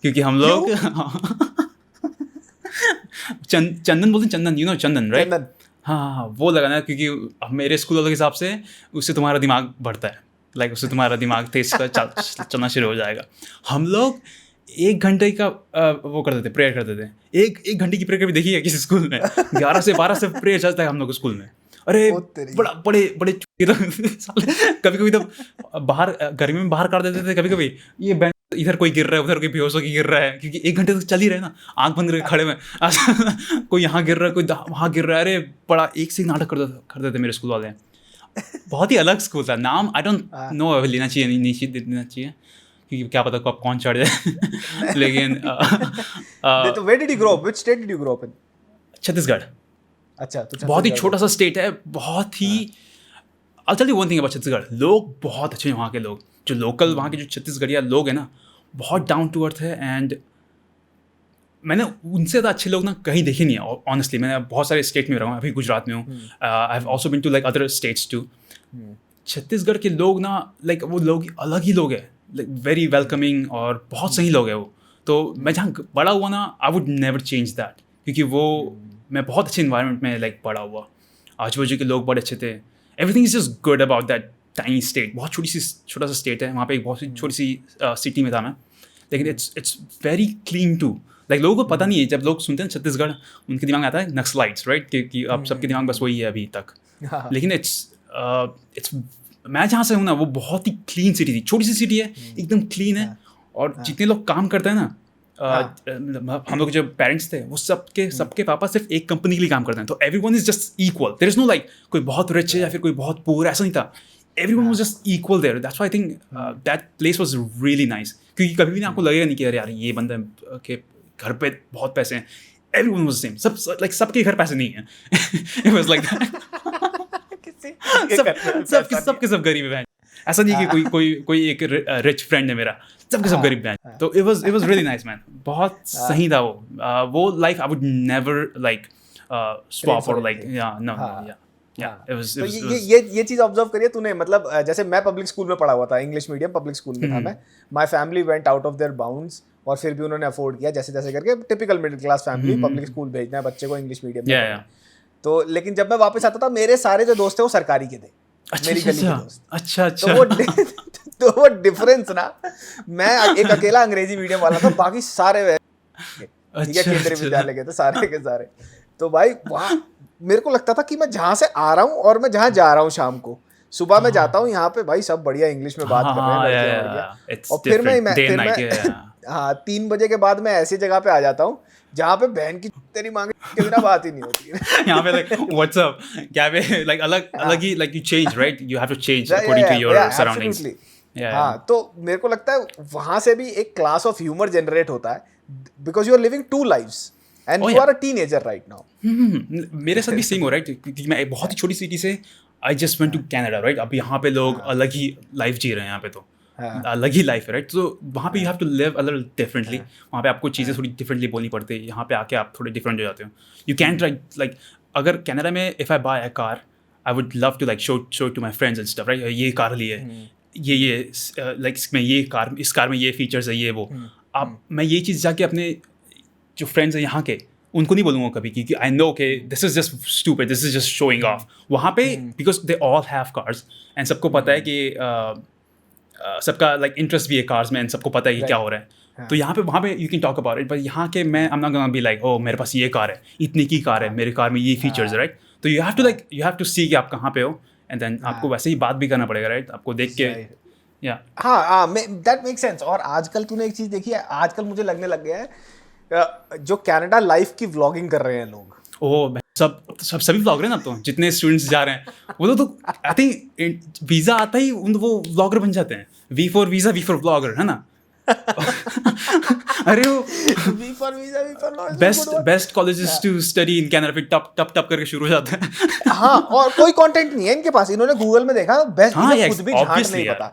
क्योंकि हम लोग चंदन बोलते हैं. चंदन यू नो चंदन राइट. हाँ वो लगाना क्योंकि मेरे स्कूल वालों के हिसाब से उससे तुम्हारा दिमाग बढ़ता है. लाइक उससे तुम्हारा दिमाग तेज चलना शुरू हो जाएगा. हम लोग 1 घंटे का वो करते थे प्रेयर करते थे. एक घंटे की प्रेयर कभी देखी है किसी स्कूल में? 11 से 12 से प्रेयर चलता है हम लोग स्कूल में. अरे बड़े कभी तो बाहर गर्मी में बाहर कर देते थे. कभी ये इधर कोई गिर रहा है, उधर कोई बेहोश होकर गिर रहा है, क्योंकि 1 घंटे तक चल ही रहे ना, आंख बंद करके खड़े में कोई यहाँ गिर रहा है, कोई वहाँ गिर रहा है। अरे बड़ा एक से एक नाटक करते थे मेरे स्कूल वाले। बहुत ही अलग स्कूल था। नाम आई डोंट नो लेना चाहिए नहीं देना चाहिए, क्योंकि क्या पता कब कौन चढ़ जाए। लेकिन तो where did you grow up? Which state did you grow up in? Chhattisgarh. अच्छा, तो बहुत ही छोटा सा स्टेट है, बहुत ही। I'll tell you one thing about Chhattisgarh, लोग बहुत अच्छे हैं वहाँ के लोग, जो लोकल वहाँ के जो छत्तीसगढ़िया लोग हैं ना, बहुत डाउन टू अर्थ है। एंड मैंने उनसे ज़्यादा अच्छे लोग ना कहीं देखे नहीं है ऑनेस्टली। मैंने बहुत सारे स्टेट में रहा हूँ, अभी गुजरात में हूँ, I have also been to like other states too. Chhattisgarh के लोग ना लाइक वो लोग अलग ही लोग हैं, लाइक वेरी वेलकमिंग और बहुत सही लोग हैं वो। तो मैं जहाँ बड़ा हुआ ना, I would never change that, क्योंकि वो मैं बहुत अच्छे इन्वायरमेंट में लाइक बड़ा हुआ। आजू बाजू के लोग बड़े अच्छे थे। Everything is just good about that tiny state. बहुत छोटा सा स्टेट है, वहाँ पे एक बहुत सी छोटी सी सिटी में था मैं, लेकिन it's very clean too. Like लोगों को पता नहीं है, जब लोग सुनते हैं छत्तीसगढ़, उनके दिमाग में आता है नक्सलाइट्स, राइट, कि अब सबके दिमाग बस वही है अभी तक। लेकिन इट्स मैं जहाँ से हूँ ना, वो बहुत ही क्लीन सिटी थी, छोटी सी सिटी है, एकदम क्लीन है। और जितने लोग काम करते हैं ना, हम लोग जो पेरेंट्स थे, वो सबके पापा सिर्फ एक कंपनी के लिए काम करते हैं। तो everyone is just equal, there is no like कोई बहुत रिच है या फिर कोई बहुत पुअर, ऐसा नहीं था। Everyone was just equal there. That's why I think that place was really nice, क्योंकि कभी भी ना आपको लगेगा नहीं कि अरे यार ये बंदा के घर पे बहुत पैसे हैं। एवरीवन वाज सेम, सब लाइक सबके घर पैसे नहीं है। It was like that. सबके सब गरीब हैं। ऐसा नहीं कि कोई एक रिच फ्रेंड है मेरा, सबके सब गरीब हैं। तो it was really nice man, बहुत सही था वो life. I would never like swap और लाइक नो तो ये चीज ऑब्जर्व करिए तूने, मतलब जैसे मैं पब्लिक स्कूल में पढ़ा हुआ था, इंग्लिश मीडियम पब्लिक स्कूल में था मैं। My family went out of their bounds, और फिर भी उन्होंने अफोर्ड किया जैसे तैसे करके। Typical middle class family, public school भेजना है बच्चे को इंग्लिश मीडियम में। तो लेकिन जब मैं वापस आता था, मेरे सारे जो दोस्त थे वो सरकारी के थे, मेरी गली के दोस्त। अच्छा। तो वो डिफरेंस ना, मैं एक अकेला अंग्रेजी मीडियम वाला था, बाकी सारे केंद्रीय विद्यालय के थे, सारे के सारे। तो भाई वहाँ मेरे को लगता था कि मैं जहाँ से आ रहा हूँ और मैं जहाँ जा रहा हूँ शाम को, सुबह मैं जाता हूँ यहाँ पे भाई सब बढ़िया इंग्लिश में बात कर रहे हैं, और फिर मैं 3 बजे के बाद मैं ऐसी जगह पे आ जाता हूँ जहाँ पे बहन की तेरी मांगे के बिना बात ही नहीं होती। यहाँ पे लाइक व्हाट्सअप क्या पे लाइक अलग ही like you change, right, you have to change according to your surroundings. हाँ, तो मेरे को लगता है वहाँ से भी एक क्लास ऑफ ह्यूमर जनरेट होता है, because you are living 2 lives and you are a teenager right now. मेरे साथ भी सेम हो रहा है, क्योंकि मैं एक बहुत ही छोटी सिटी से I just went to Canada, right. अब यहाँ पे लोग अलग ही लाइफ जी रहे हैं, यहाँ पे तो अलग ही लाइफ है, राइट। तो वहाँ पे you have to live a little differently. वहाँ पे आपको चीज़ें थोड़ी डिफरेंटली बोलनी पड़ती है, यहाँ पे आके आप थोड़े डिफरेंट हो जाते हो। यू कैंट लाइक अगर कनाडा में if I buy a car, I would love to like show to my friends and stuff, right. ये कार ली है, ये लाइक इसमें ये कार, इस कार में ये फीचर्स है, ये वो। अब मैं ये चीज़ जाके अपने जो फ्रेंड्स हैं यहाँ के, उनको नहीं बोलूँगा कभी, क्योंकि आई नो के this is just stupid, this is just showing off. वहाँ पे because they all have cars and सबको पता है कि सबका लाइक इंटरेस्ट भी है कार्स में, एंड सबको पता है कि क्या हो रहा है। तो यहाँ पे वहाँ पे you can talk about it, but यहाँ के मैं I am not gonna be like oh मेरे पास ये कार है, इतनी की कार है, मेरे कार में ये फीचर्स है, राइट। तो यू हैव टू सी कि आप कहाँ पे हो, एंड देन आपको वैसे ही बात भी करना पड़ेगा, राइट, आपको देख के। हाँ, दैट मेक सेंस। और आजकल तूने एक चीज़ देखी है, आजकल मुझे लगने लग गया है जो कनाडा लाइफ की व्लॉगिंग कर रहे हैं लोग, सभी व्लॉगर हैं ना, तो जितने स्टूडेंट्स जा रहे हैं वो तो आई थिंक वीज़ा आता ही वो व्लॉगर बन जाते हैं। V for visa, V for vlogger, है ना। अरे वो V for वीज़ा, best colleges to study in Canada, फिर टप करके शुरू हो जाता है। हाँ, और कोई कंटेंट नहीं है इनके पास। इन्होंने गूगल में देखा बेस्ट, खुद भी झांक नहीं पता,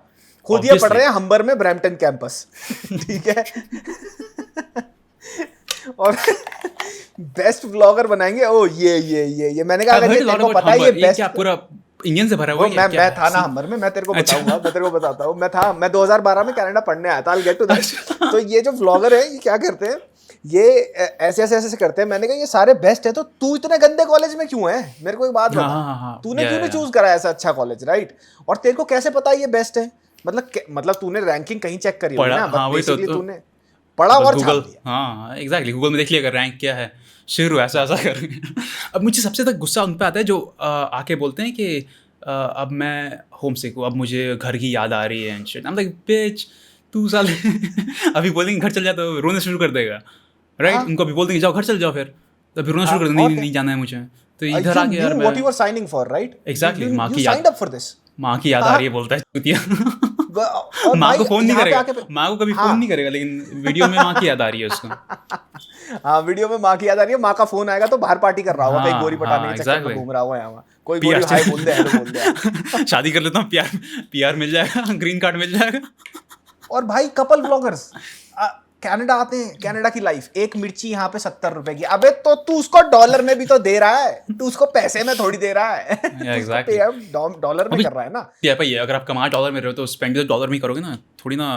खुद ये पढ़ रहे हैं हम्बर में ब्रैम्पटन कैंपस, ठीक है। और बेस्ट व्लॉगर बनाएंगे, ओ ये मैंने कहा अगर तेरे को पता है ये बेस्ट, क्या पूरा इंडियन से भरा हुआ है। मैं था ना हम्बर में, मैं तेरे को बताऊंगा, मैं तेरे को बताता हूँ। मैं 2012 में कनाडा पढ़ने आया था, I'll get to that। तो ये जो व्लॉगर है ये क्या करते हैं, ये ऐसे करते हैं। मैंने कहा ये सारे बेस्ट है, तो तू इतने गंदे कॉलेज में क्यों है? मेरे को एक बात बता, तूने क्यों नहीं चूज करा ऐसा अच्छा कॉलेज, राइट? और तेरे को कैसे पता ये बेस्ट है? मतलब तूने रैंकिंग कहीं चेक करी होगी ना, बेसिकली तूने पढ़ा और छाप दिया। हाँ एग्जैक्टली, गूगल में देख लिया रैंक क्या है, शुरू ऐसा कर। अब मुझे सबसे ज़्यादा गुस्सा उन पे आता है जो आके बोलते हैं कि अब मैं होम सिक हूँ, अब मुझे घर की याद आ रही है and shit. I am like bitch, तू साले अभी बोलेंगे घर चल जा तो रोना शुरू कर देगा, राइट? उनको अभी बोल देंगे जाओ घर चल जाओ, फिर तो फिर रोना शुरू कर देंगे, नहीं जाना है मुझे। तो इधर आके यार what you were signing for, right? Exactly, माँ की you याद, signed up for this. माँ की याद आ रही है बोलता है चूतिया। और माँ भाई को फोन नहीं यहाँ पे करेगा, आके माँ को कभी फोन नहीं करेगा, लेकिन वीडियो में माँ की याद आ रही है उसको। हाँ, वीडियो में माँ की याद आ रही है, माँ का फोन आएगा तो बाहर पार्टी कर रहा होगा, कहीं गोरी पटाने हाँ, के चक्कर में exactly. घूम रहा होगा यहाँ, कोई गोरी हाय बोल दे, हेलो बोल दे। शादी कर लेता हूँ, पीआर मिल जाएगा, ग्रीन कार्ड मिल जाएगा। और भाई कपल व्लॉगर्स कनाडा आते हैं, कनाडा की लाइफ, एक मिर्ची यहाँ पे 70 रुपए की, अबे तो तू उसको डॉलर में भी तो दे रहा है, तू उसको पैसे में थोड़ी दे रहा है। exactly. डॉलर में कर रहा है ना। भाई अगर आप कमा डॉलर में रहे हो तो स्पेंड तो डॉलर में ही करोगे ना, थोड़ी ना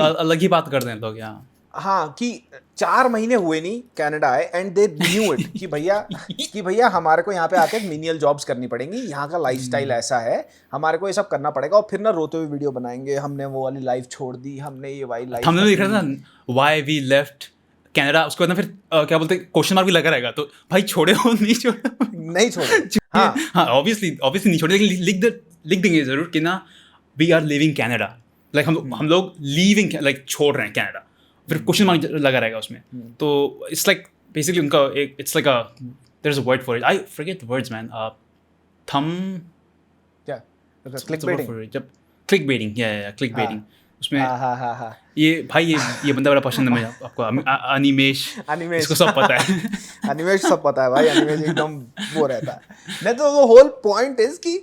अलग ही बात कर दें लोग यहाँ। हाँ, कि 4 महीने हुए नहीं कनाडा आए एंड दे न्यू इट कि भैया हमारे को यहाँ पे आके मिनियल जॉब्स करनी पड़ेंगी, यहाँ का लाइफस्टाइल ऐसा है, हमारे को ये सब करना पड़ेगा। और फिर ना रोते हुए वीडियो बनाएंगे, हमने वो वाली लाइफ छोड़ दी, हमने ये वाली लाइफ, हमने देख रहा था व्हाई वी लेफ्ट कनाडा, उसके बाद ना फिर क्या बोलते हैं क्वेश्चन मार्क भी लगा रहेगा, तो भाई छोड़े हो नहीं छोड़े हाँ ऑब्वियसली नहीं छोड़े, लेकिन लिख देंगे जरूर कि ना we are living Canada, like हम लोग लीविंग लाइक छोड़ रहे हैं कनाडा, फिर क्वेश्चन मार्क लगा रहेगा उसमें। तो इट्स लाइक बेसिकली उनका एक it's like there is a word for it, I forget the words man, थम क्या क्लिकबेटिंग, जब क्लिकबेटिंग या क्लिकबेटिंग उसमें ये भाई ये बंदा बड़ा पसंद है मुझे, आपको अनिमेश इसको सब पता है। अनिमेश सब पता है भाई, अनिमेश एकदम वो रहता है। नहीं तो the whole point is कि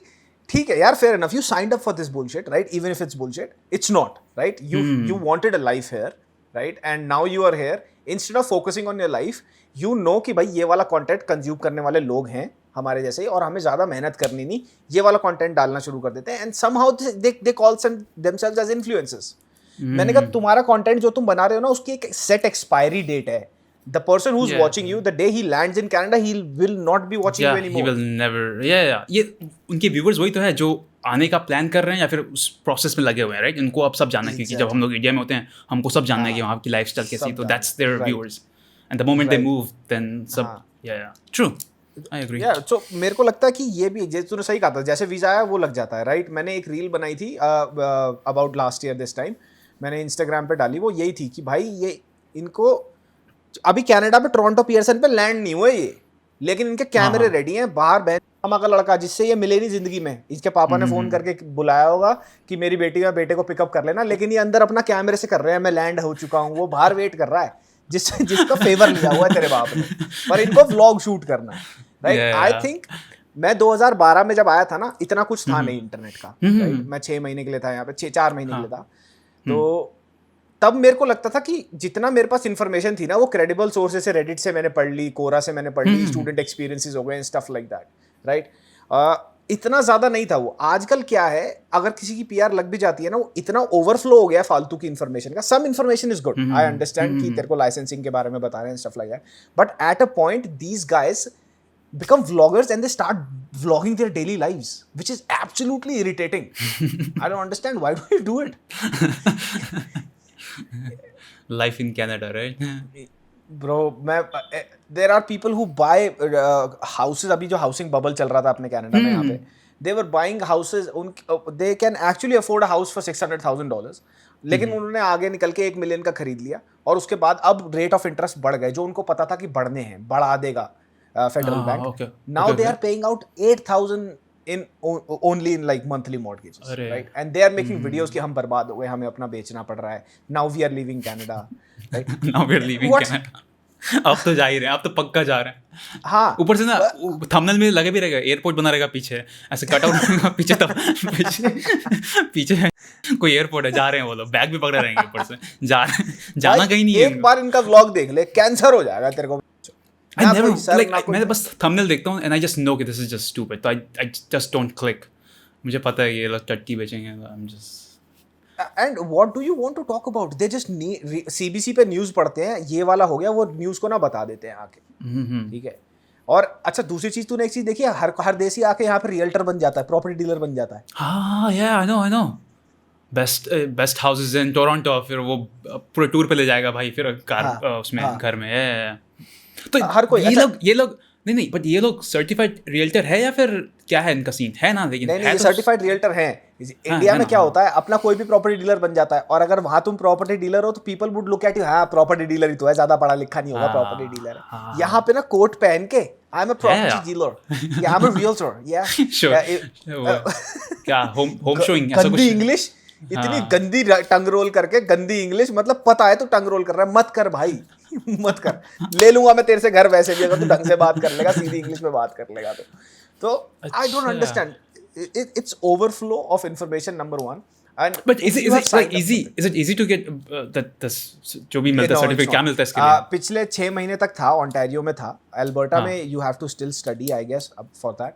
ठीक है यार, fair enough, you signed up for this bullshit, right? Even if it's bullshit, it's not, right? You wanted a life here, right? And now you are here. Instead of focusing on your life, you know कि भाई ये वाला content consume करने वाले लोग हैं हमारे जैसे ही, और हमें ज़्यादा मेहनत करनी नहीं, ये वाला कंटेंट डालना शुरू कर देते हैं, and somehow they call themselves as influencers. मैंने कहा तुम्हारा कंटेंट जो तुम बना रहे हो ना, उसकी एक सेट एक्सपायरी डेट है। The person who's watching you, the day he lands in Canada, he will not be watching you anymore. He will never. ये उनके व्यूअर्स वही तो है जो आने का प्लान कर रहे हैं या फिर उस प्रोसेस में लगे हुए हैं, राइट? उनको अब सब जानना है, क्योंकि जब हम लोग इंडिया में होते हैं हमको सब जानना है कि वहाँ की लाइफस्टाइल कैसी, तो that's their viewers. And the moment they move, then सब true. I agree. Yeah, so मेरे को लगता है कि ये भी जैसे तूने सही कहा था, जैसे वीजा आया वो लग जाता है, राइट? मैंने एक रील बनाई थी about last year this time, मैंने इंस्टाग्राम पे डाली, वो यही थी कि भाई ये इनको अभी कनाडा पे टोरंटो पियर्सन पे लैंड नहीं हुए ये, लेकिन इनके कैमरे रेडी हैं बाहर, बहन मामा का लड़का जिससे ये मिले नहीं जिंदगी में, इसके पापा ने फोन करके बुलाया होगा कि मेरी बेटी या बेटे को पिकअप कर लेना, लेकिन ये अंदर अपना कैमरे से कर रहे हैं, मैं लैंड हो चुका हूँ, वो बाहर वेट कर रहा है जिसका फेवर लिया हुआ है तेरे बाप ने, पर इनको व्लॉग शूट करना है, राइट? आई थिंक मैं 2012 में जब आया था ना, इतना कुछ था नहीं इंटरनेट का, राइट? मैं 6 महीने के लिए था यहाँ पे, 4 महीने के लिए था, तो तब मेरे को लगता था कि जितना मेरे पास इन्फॉर्मेशन थी ना, वो क्रेडिबल सोर्सेस से, रेडिट से मैंने पढ़ ली, कोरा से मैंने पढ़ ली, स्टूडेंट एक्सपीरियंसेस हो गए, स्टफ लाइक दैट, राइट? इतना ज़्यादा नहीं था वो। आजकल क्या है, अगर किसी की पीआर लग भी जाती है ना, वो इतना ओवरफ्लो हो गया फालतू की इन्फॉर्मेशन का। Some information is good, I understand कि तेरे को लाइसेंसिंग के बारे में बता रहे हैं, stuff like that, but at a point these guys become vloggers and they start vlogging their daily lives, which is absolutely irritating. I don't understand, why do you do it? Life in Canada, right? Bro, there are people who buy houses, अभी जो housing bubble चल रहा था अपने Canada में यहाँ पे, they were buying houses, they can actually afford a house for $600,000, लेकिन उन्होंने आगे निकल के 1 मिलियन का खरीद लिया, और उसके बाद अब रेट ऑफ इंटरेस्ट बढ़ गए, जो उनको पता था कि बढ़ने हैं, बढ़ा देगा federal bank. Now they are paying out 8,000 in only in like monthly mortgages, right? And they are making videos कि हम बर्बाद हो गए, हमें अपना बेचना पड़ रहा है. Now we are leaving Canada, right? Now we are leaving Canada. अब तो जा ही रहे हैं, अब तो पक्का जा रहे हैं. हाँ, ऊपर से ना थंबनेल में लगे भी रहेगा, एयरपोर्ट बना रहेगा पीछे, ऐसे कट आउट पीछे, तब पीछे कोई एयरपोर्ट है, जा रहे हैं वो लोग, बैग भी पकड़े रहेंगे ऊपर से, जाना कहीं नहीं है. एक बार इनका व्लॉग देख ले, कैंसर हो जाएगा तेरे को. मैं बस थंबनेल देखता हूँ and I just know कि this is just stupid, so I just don't click. मुझे पता है ये लोग टट्टी बेचेंगे. I'm just. And what do you want to talk about? They just CBC पे न्यूज़ पढ़ते हैं, ये वाला हो गया, वो न्यूज़ को ना बता देते हैं आके, ठीक है. और अच्छा, दूसरी चीज़ तूने एक चीज़ देखी है, हर देसी आके यहाँ पे रियल्टर बन जाता है, प्रॉपर्टी डीलर बन जाता है. हाँ, yeah, I know. Best houses in Toronto, फिर वो पूरे टूर पे ले जाएगा भाई, फिर कार उसमें घर में. तो हर कोई ये लोग नहीं बट ये लोग सर्टिफाइड रियल्टर है या फिर क्या है इनका सीन है ना, लेकिन नहीं सर्टिफाइड रियल्टर हैं। इंडिया में क्या होता है, अपना कोई भी प्रॉपर्टी डीलर बन जाता है, और अगर वहां तुम प्रॉपर्टी डीलर हो तो people would look at you, हाँ प्रॉपर्टी डीलर ही तो है, ज्यादा पढ़ा लिखा नहीं होगा, प्रॉपर्टी डीलर है। यहाँ पे ना कोट पहन के I am a property dealer, या आई एम अ रियल्टर, या क्या होम शोइंग ऐसा कुछ, गंदी इंग्लिश, इतनी गंदी टंग रोल करके, गंदी इंग्लिश, मतलब पता है तू टंग रोल कर रहा है, मत कर भाई मत कर, ले लूंगा मैं तेरे से घर वैसे भी अगर तू ढंग से बात कर लेगा, सीधी इंग्लिश में बात कर लेगा तो I don't understand, it's overflow of information, number one. And but is it like easy to get this जो भी मिलता है सर्टिफिकेट, क्या मिलता है इसके लिए? पिछले 6 महीने तक था, ओंटारियो में था, अल्बर्टा में you have to still study I guess for that.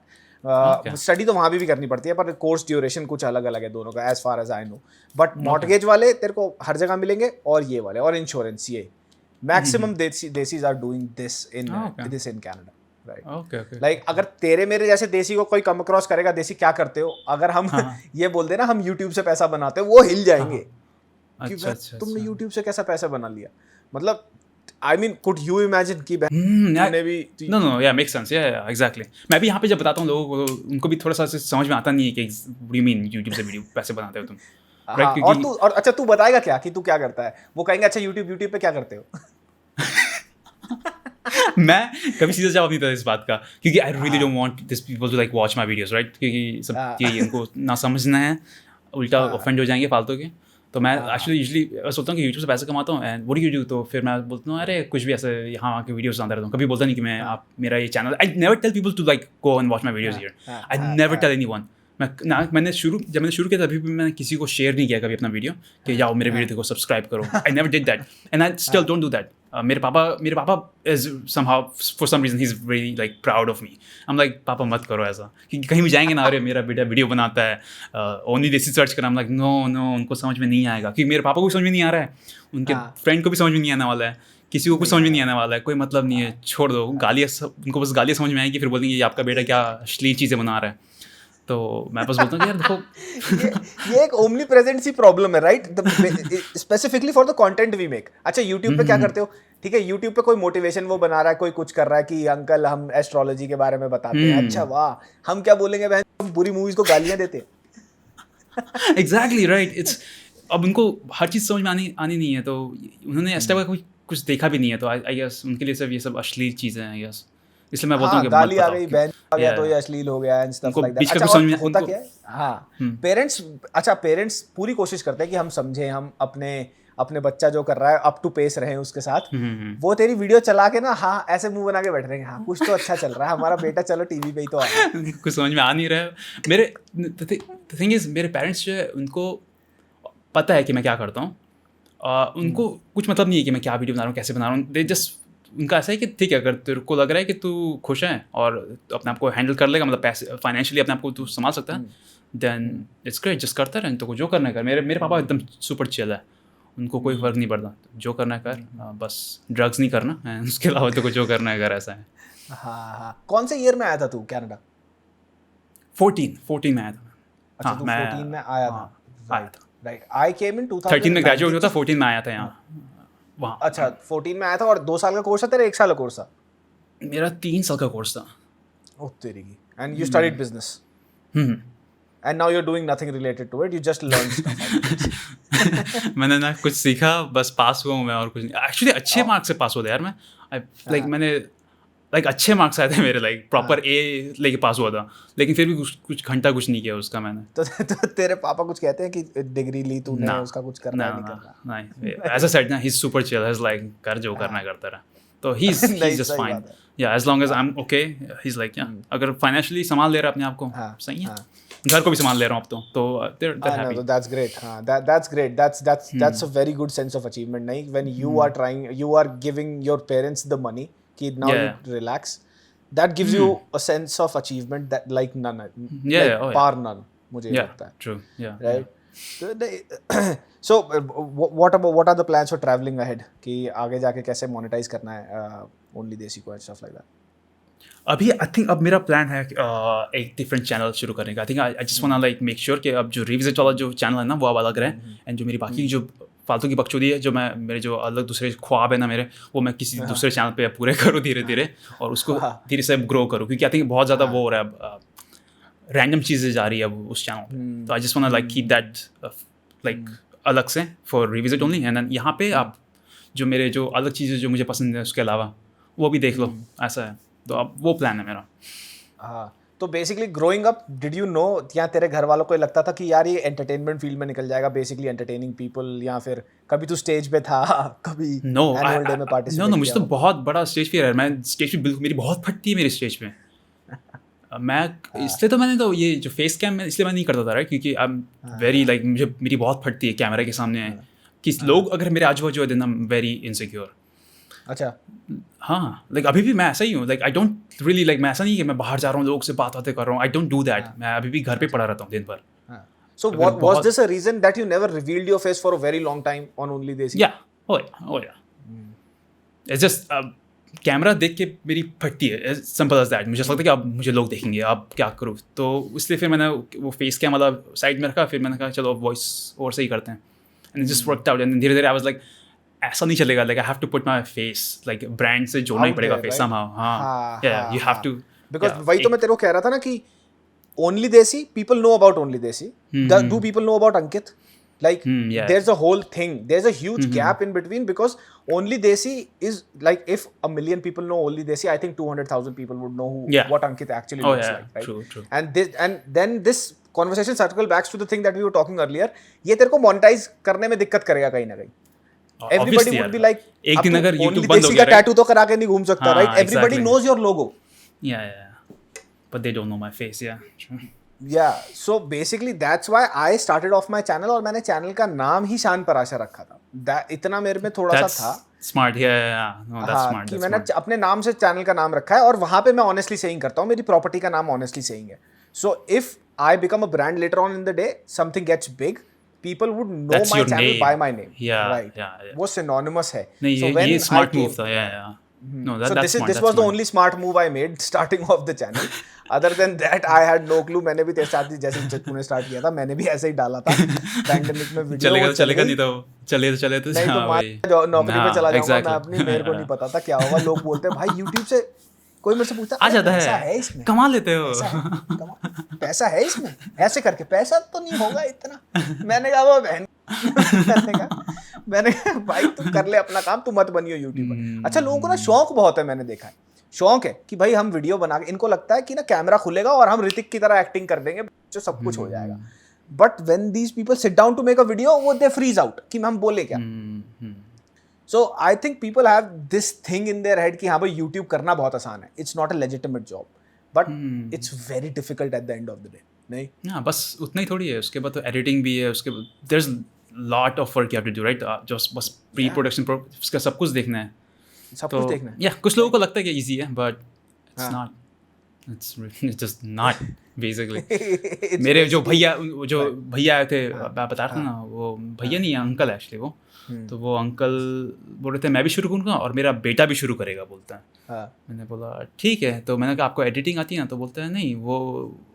Study तो वहाँ भी करनी पड़ती है, पर कोर्स ड्यूरेशन कुछ अलग अलग है दोनों का, as far as I know. But mortgage वाले तेरे को हर जगह मिलेंगे, और ये वाले, और इंश्योरेंस, ये maximum desis are doing this in Canada, right? Okay like अगर तेरे मेरे जैसे देसी को कोई कम अक्रॉस करेगा, देसी क्या करते हो, अगर हम ये बोल देना हम यूट्यूब से पैसा बनाते हो, वो हिल जाएंगे कि तुमने यूट्यूब से कैसा पैसा बना लिया, मतलब I mean, could you imagine कि तूने भी no yeah makes sense yeah exactly। मैं भी यहाँ पे जब बताता हूँ लोगों को, उनको भी थोड़ा सा समझ में आता नहीं है कि what do you mean YouTube से वीडियो पैसे बनाते हो तुम, right? और तू, और अच्छा तू बताएगा क्या कि तू क्या करता है, वो कहेंगे अच्छा YouTube पे क्या करते हो मैं कभी सीधा जवाब नहीं देता इस बात का, क्योंकि I really don't want these people to like watch my videos, right? क्योंकि सब ये इनको ना समझना है, उल्टा ऑफेंड हो जाएंगे फालतू के। तो मैं एक्चुअली यूजुअली सोचता हूँ कि यूट्यूब से पैसे कमाता हूँ, and what do you do, तो फिर मैं बोलता हूँ अरे कुछ भी ऐसे यहाँ आके वीडियोस डालता रहता हूँ। कभी बोलता नहीं कि मैं आप मेरा ये channel, I never tell people to like go and watch my videos here, I never tell anyone. जब मैंने शुरू किया तभी भी मैंने किसी को शेयर नहीं किया कभी अपना वीडियो कि जाओ मेरे वीडियो देखो, सब्सक्राइब करो। I never did that and I still don't do that. मेरे पापा is somehow for some reason he is very like proud of me. I am like पापा मत करो ऐसा, क्योंकि कहीं भी जाएंगे ना, अरे मेरा बेटा वीडियो बनाता है, ओनली देसी सर्च करा। आई एम लाइक नो उनको समझ में नहीं आएगा, क्योंकि मेरे पापा को भी समझ में नहीं आ रहा है, उनके फ्रेंड को भी समझ में नहीं आने वाला है, किसी को कुछ समझ में नहीं आने वाला है, कोई मतलब नहीं है, छोड़ दो गालियाँ। उनको बस गालियाँ समझ में आएगी, फिर बोलेंगे ये आपका बेटा क्या अश्लील चीज़ें बना रहा है। तो मैं बस बोलता हूँ यार देखो ये एक ओमनी प्रेजेंट सी प्रॉब्लम है, right? Specifically for the content we make. अच्छा यूट्यूब पे क्या करते हो? ठीक है, यूट्यूब पे कोई मोटिवेशन वो बना रहा है, कोई कुछ कर रहा है कि अंकल हम एस्ट्रोलॉजी के बारे में बताते हैं। अच्छा वाह, हम क्या बोलेंगे बहन, बुरी मूवीज को गालियां देते हैं। Exactly right. इट्स अब उनको हर चीज़ समझ में आनी नहीं है, तो उन्होंने इस टाइप का कुछ देखा भी नहीं है, तो आई गेस उनके लिए सब ये सब अश्लील चीज़ें हैं। आई गेस इसलिए मैं बोलता हूँ कि गाली आ गई, बहन आ गया तो ये अश्लील हो गया एंड स्टफ लाइक दैट। अच्छा होता क्या है, हाँ पेरेंट्स पूरी कोशिश करते हैं कि हम समझें, हम अपने बच्चा जो कर रहा है अप टू पेस रहें उसके साथ। वो तेरी वीडियो चला के ना हाँ ऐसे मुंह बना के बैठ रहे हैं, हाँ कुछ तो अच्छा चल रहा है हमारा बेटा, चलो टीवी पे ही तो आया। कुछ समझ में आ नहीं रहा है। मेरे थिंग इज मेरे पेरेंट्स जो है उनको पता है कि मैं क्या करता हूँ, उनको कुछ मतलब नहीं है कि मैं क्या वीडियो बना रहा हूँ, कैसे बना रहा हूँ। दे जस्ट उनका ऐसा है कि ठीक है, अगर तेरे को लग रहा है कि तू खुश है और अपने आप को हैंडल कर लेगा, मतलब पैसे फाइनेंशियली अपने आप को तू संभाल सकता है, देन इट्स ग्रेट, जस्ट करता रहे। तो जो करना है कर। मेरे पापा एकदम सुपर चिल है, उनको कोई फ़र्क नहीं पड़ता, जो करना है कर, बस ड्रग्स नहीं करना, उसके अलावा तो जो करना है कर। ऐसा है। हाँ। कौन से ईयर में आया था तू कनाडा? 14 में आया था। अच्छा तू 14 में आया था, राइट। आई केम इन 2013 में ग्रेजुएट हुआ था, 14 में आया था यहाँ वहाँ। अच्छा 14 में आया था, और 2 साल का कोर्स था तेरा, 1 साल का कोर्स था? मेरा 3 साल का कोर्स था। ओह तेरी की। And you studied business and now you are doing nothing related to it, you just learn stuff. मैंने ना कुछ सीखा, बस पास हुआ हूँ मैं, और कुछ नहीं। एक्चुअली अच्छे मार्क्स से पास हुआ था यार मैं, लाइक मैंने अच्छे मार्क्स आए थे मेरे, लाइक प्रॉपर ए लेके पास हुआ था, लेकिन फिर भी कुछ घंटा कुछ नहीं किया उसका मैंने। तो तेरे पापा कुछ कहते हैं कि डिग्री ली तूने, उसका कुछ करना नहीं करना? नहीं, ऐसा सेट ना, he is super chill, he is like कर जो करना है करता रहा, तो ही इज जस्ट फाइन, या as long as I am okay, he is like या अगर फाइनेंशियली संभाल ले रहा है अपने आप को, सही है, घर को भी संभाल ले रहा हूँ अब तो they're happy. That's great. That's great. That's a very good sense of achievement. Naik, when you are trying, you are giving your parents the money. Ki now you relax. That gives you a sense of achievement that like none. Par none. मुझे लगता है. True. Yeah. Right. So what are the plans for traveling ahead? कि आगे जाके कैसे monetize करना है only देसी को and stuff like that? अभी आई थिंक अब मेरा प्लान है एक डिफरेंट चैनल शुरू करने का। आई थिंक आई just want like make sure कि अब जो रिविजिट वाला जो चैनल है ना वो अब अलग रहे, एंड जो मेरी बाकी जो फालतू की बकचोदी है जो मैं मेरे जो अलग दूसरे ख्वाब है ना मेरे, वो मैं किसी दूसरे चैनल पे पूरे करूँ धीरे धीरे, और उसको धीरे से ग्रो करूँ, क्योंकि आई थिंक बहुत ज़्यादा वो हो रहा है, रैंडम चीज़ें जा रही है अब उस चैनल पे। तो I just want like keep that like अलग से for revisit only, and then यहाँ पे आप जो मेरे जो अलग चीज़ें जो मुझे पसंद है उसके अलावा वो भी देख लो, ऐसा है। तो अब वो प्लान है मेरा। हाँ, तो basically growing up did you know, या तेरे घर वालों को लगता था कि यार ये एंटरटेनमेंट फील्ड में निकल जाएगा, बेसिकली एंटरटेनिंग पीपल, या फिर कभी तू स्टेज पे था, कभी एनुअल डे में पार्टिसिपेट? नो, मुझे तो बहुत बड़ा स्टेज फियर है, मैं स्टेज पे बिल्कुल, मेरी बहुत फटती है मेरी स्टेज पे। मैं इसलिए तो मैंने तो ये जो फेस कैम में इसलिए मैं नहीं करता था, राइट, क्योंकि आई एम वेरी लाइक मुझे मेरी बहुत फटती है कैमरा के सामने, कि लोग अगर मेरे आजू बाजू then I am very insecure. अच्छा, हाँ, लाइक अभी भी मैं ऐसा ही हूँ, like I don't really like, मैं ऐसा नहीं कि मैं बाहर जा रहा हूँ लोग से बातें कर रहा हूँ, आई डोंट डू दैट। मैं अभी भी घर पे पड़ा रहता हूँ दिन भर। So what was this a reason that you never revealed your face for a very long time on Only Desi? Yeah, oh yeah. It's just camera देख के मेरी फटती है, सिंपल एज दैट। मुझे लगता है कि अब मुझे लोग देखेंगे, अब क्या करूँ, तो इसलिए फिर मैंने वो फेस कैम वाला साइड में रखा। फिर मैंने कहा चलो वॉइस और से ही करते हैं, and just worked out. And धीरे धीरे आई वाज लाइक ऐसा नहीं चलेगा, like I have to put my face, like brand से जोड़ना ही पड़ेगा फेस समहाउ। हाँ, यू हैव टू, बिकॉज़ वही तो मैं तेरे को कह रहा था ना कि Only Desi, people know about Only Desi. Do people know about Ankit? Like, there's a whole thing. There's a huge gap in between, because Only Desi is like, if 1 million people know Only Desi, I think 200,000 people would know what Ankit actually looks like, right? True. And then this conversation circle back to the thing that we were talking earlier. ये तेरे को monetize करने में दिक्कत करेगा कहीं ना कहीं। Everybody would be like, एक दिन अगर YouTube Only बंद हो Desi गया, का tattoo तो करा के नहीं घूम सकता, right? Everybody knows your logo. Yeah. But they don't know my face, yeah. Yeah, so basically that's why I started off my channel, और मैंने चैनल का नाम ही शान पराशर रखा था। इतना मेरे में थोड़ा सा था स्मार्ट, no, that's smart, कि मैंने अपने नाम से चैनल का नाम रखा है, और वहाँ पे मैं ऑनेस्टली सेइंग करता हूँ, मेरी प्रॉपर्टी का नाम ऑनेस्टली सेइंग है। So if I become a brand later on in the day, something gets big, people would know That's my your channel name. by my name, Yeah. वो synonymous है। नहीं, so when ये smart I move था, yeah. No, so that's smart. this was the only smart move I made starting off the channel. Other than that, I had no clue. मैंने भी तेरे साथ ही जैसे तूने स्टार्ट किया था, मैंने भी ऐसे ही डाला था पैंडेमिक में वीडियो। चलेगा नहीं तो चले तो नहीं तो मैं नौकरी पे चला जाऊंगा मैं अपनी, मेरे को नहीं पता था क्या होगा। लोग बोलते हैं भाई YouTube से कोई मेरे से पूछता आ जाता पैसा है इसमें, कमा लेते हो, पैसा है इसमें, ऐसे करके पैसा तो नहीं होगा इतना। मैंने कहा वो बहन मैंने कहा भाई तुम कर ले अपना काम, तुम मत बनियो यूट्यूबर। अच्छा, लोगों को ना शौक बहुत है, मैंने देखा है शौक है कि भाई हम वीडियो बना के, इनको लगता है कि ना कैमरा खुलेगा और हम ऋतिक की तरह एक्टिंग कर देंगे, जो सब कुछ हो जाएगा। But when these people sit down to make a video, वो दे फ्रीज आउट कि हम बोले क्या। So I think people have this thing in their head कि हाँ भाई यूट्यूब करना बहुत आसान है, it's not a legitimate job, but it's very difficult at the end of the day. नहीं, हाँ, बस उतना ही थोड़ी है, उसके बाद तो एडिटिंग भी है, उसके बाद there is lot of work you have to do, right. जो बस प्री प्रोडक्शन उसका सब कुछ देखना है, सब कुछ देखना है। या कुछ लोगों को लगता है कि इजी है, but it's not, it's just not basically. मेरे जो भैया आए थे, मैं बता रहा था ना, वो भैया नहीं है, अंकल है एक्चुअली वो। तो वो अंकल बोल रहे थे मैं भी शुरू करूँगा और मेरा बेटा भी शुरू करेगा, बोलता है। मैंने बोला ठीक है, तो मैंने कहा आपको एडिटिंग आती है ना, तो बोलते हैं नहीं, वो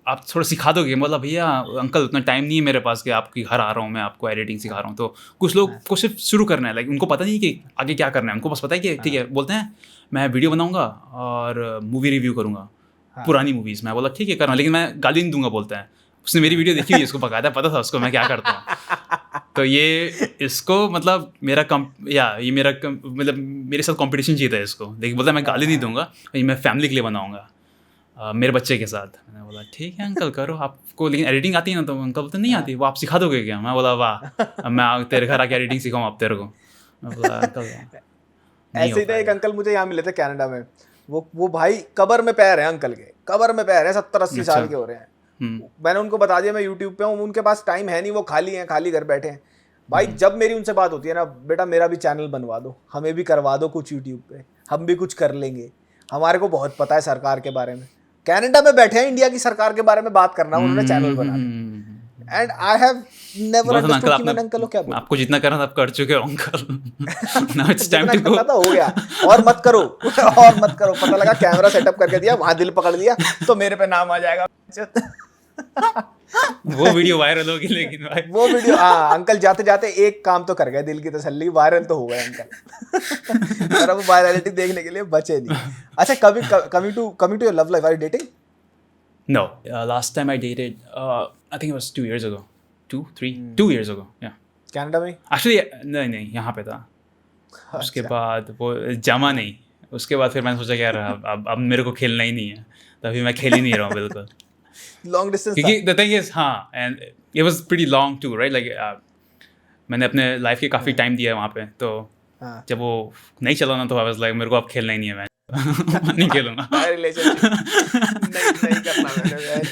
आप थोड़ा सिखा दोगे। बोला भैया अंकल उतना टाइम नहीं है मेरे पास कि आपके घर आ रहा हूँ मैं आपको एडिटिंग सिखा रहा हूँ। तो कुछ लोग को सिर्फ शुरू करना है, लाइक उनको पता नहीं कि आगे क्या करना है, उनको बस पता है कि ठीक है, बोलते हैं मैं वीडियो बनाऊँगा और मूवी रिव्यू करूँगा, पुरानी मूवीज़। मैं बोला ठीक है करना, लेकिन मैं गाली नहीं दूंगा, बोलता है। उसने मेरी वीडियो देखी हुई है, उसको बकायदा पता था उसको मैं क्या करता हूँ। तो ये इसको मतलब ये मेरा मतलब मेरे साथ कंपटीशन जीता है इसको, लेकिन बोलता है मैं गाली नहीं दूंगा, मैं फैमिली के लिए बनाऊंगा मेरे बच्चे के साथ। मैंने बोला ठीक है अंकल करो, आपको लेकिन एडिटिंग आती है ना? तो अंकल बोलते नहीं आती, वो आप सिखा दोगे क्या? मैं बोला वाह, मैं तेरे घर आके एडिटिंग सिखाऊँ आप तेरे को। मैं बोला अंकल ऐसे ही था। एक अंकल मुझे यहाँ मिले थे कनाडा में, वो भाई कबर में पैर है, अंकल के कबर में पैर है, 70-80 साल के हो रहे हैं। मैंने उनको बता दिया मैं यूट्यूब पे हूँ, उनके पास टाइम है नहीं, वो खाली घर बैठे हैं। भाई जब मेरी उनसे बात होती है ना, बेटा मेरा भी चैनल बनवा दो, हमें भी करवा दो कुछ यूट्यूब पे, हम भी कुछ कर लेंगे, हमारे को बहुत पता है सरकार के बारे में। कनाडा में बैठे हैं, इंडिया की सरकार के बारे में बात करना, उन्होंने चैनल बना। And I have never understood कि मैंने अंकल को क्या बोला। आपको जितना करना था आप कर चुके हो uncle, now it's time to go. हो गया, और मत करो और मत करो। पता लगा कैमरा सेटअप करके दिया, वहां दिल पकड़ लिया तो मेरे पे नाम आ जाएगा। वो वीडियो वायरल होगी लेकिन भाई वो वीडियो अंकल जाते जाते एक काम तो कर गए, दिल की तसल्ली, वायरल तो हो गए अंकल। और अब वायरलिटी देखने के लिए बचे नहीं। अच्छा, coming to your love life, are you dating? No. Last time I dated, I think it was 2 years ago. 2 years ago. Yeah. Canada में? Actually, नहीं यहाँ पे था। उसके बाद वो जमा नहीं। उसके बाद फिर मैंने सोचा कि यार अब मेरे को खेलना ही नहीं है, तभी मैं खेल ही नहीं रहा हूँ बिल्कुल। Long distance? क्योंकि the thing is, हाँ, and it was pretty long too, right? Like मैंने अपने लाइफ के काफ़ी टाइम दिया है वहाँ पे, तो जब वो नहीं चला ना तो I was like मेरे को अब खेलना ही नहीं है, मैं नहीं खेलूंगा। नहीं करना मैंने।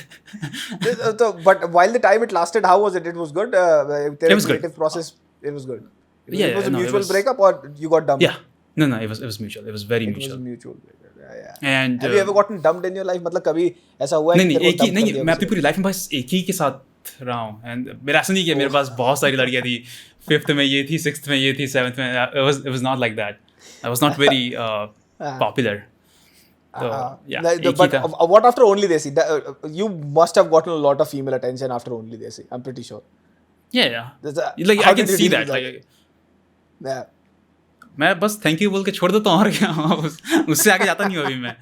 तो but while the time it lasted, how was it? It was good. It was good. Creative process, it was good. Yeah, it was a no, it mutual was- breakup or you got dumped? Yeah. No, it was mutual. It was very It was a mutual. mutual breakup. Yeah. And Have you ever gotten dumped in your life? मतलब कभी ऐसा हुआ है नहीं कि तेरे एक को ही dump कर नहीं, दिया मैं किसी अपनी पूरी लाइफ में बस एक ही के साथ रहा हूँ। एंड मेरा ऐसा नहीं कि मेरे पास बहुत सारी लड़कियाँ थी, 5th में ये थी, 6th में ये थी, 7th में it was not like that. I was not very popular. So yeah, एक ही But था। what after Only Desi? You must have gotten a lot of female attention after Only Desi. I'm pretty sure. Yeah. Like How I can did you see deal that. with Like Yeah. मैं बस thank you बोल के छोड़ देता हूँ और क्या, उससे आगे जाता नहीं हूँ अभी मैं।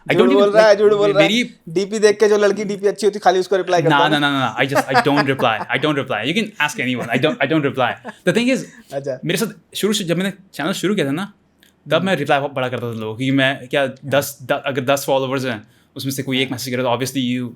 झूठ बोल रहा है, झूठ बोल रहा है। मेरी डीपी देख के जो लड़की डीपी अच्छी होती खाली उसको रिप्लाई करता है। No. I don't reply. I don't reply. You can ask anyone. I don't reply. The thing is, अच्छा। मेरे साथ शुरू से जब मैंने चैनल शुरू किया था ना, तब मैं रिप्लाई बड़ा करता था लोगों की। मैं क्या 10 अगर 10 फॉलोवर्स हैं, उसमें से कोई एक मैसेज करे तो ऑब्वियसली यू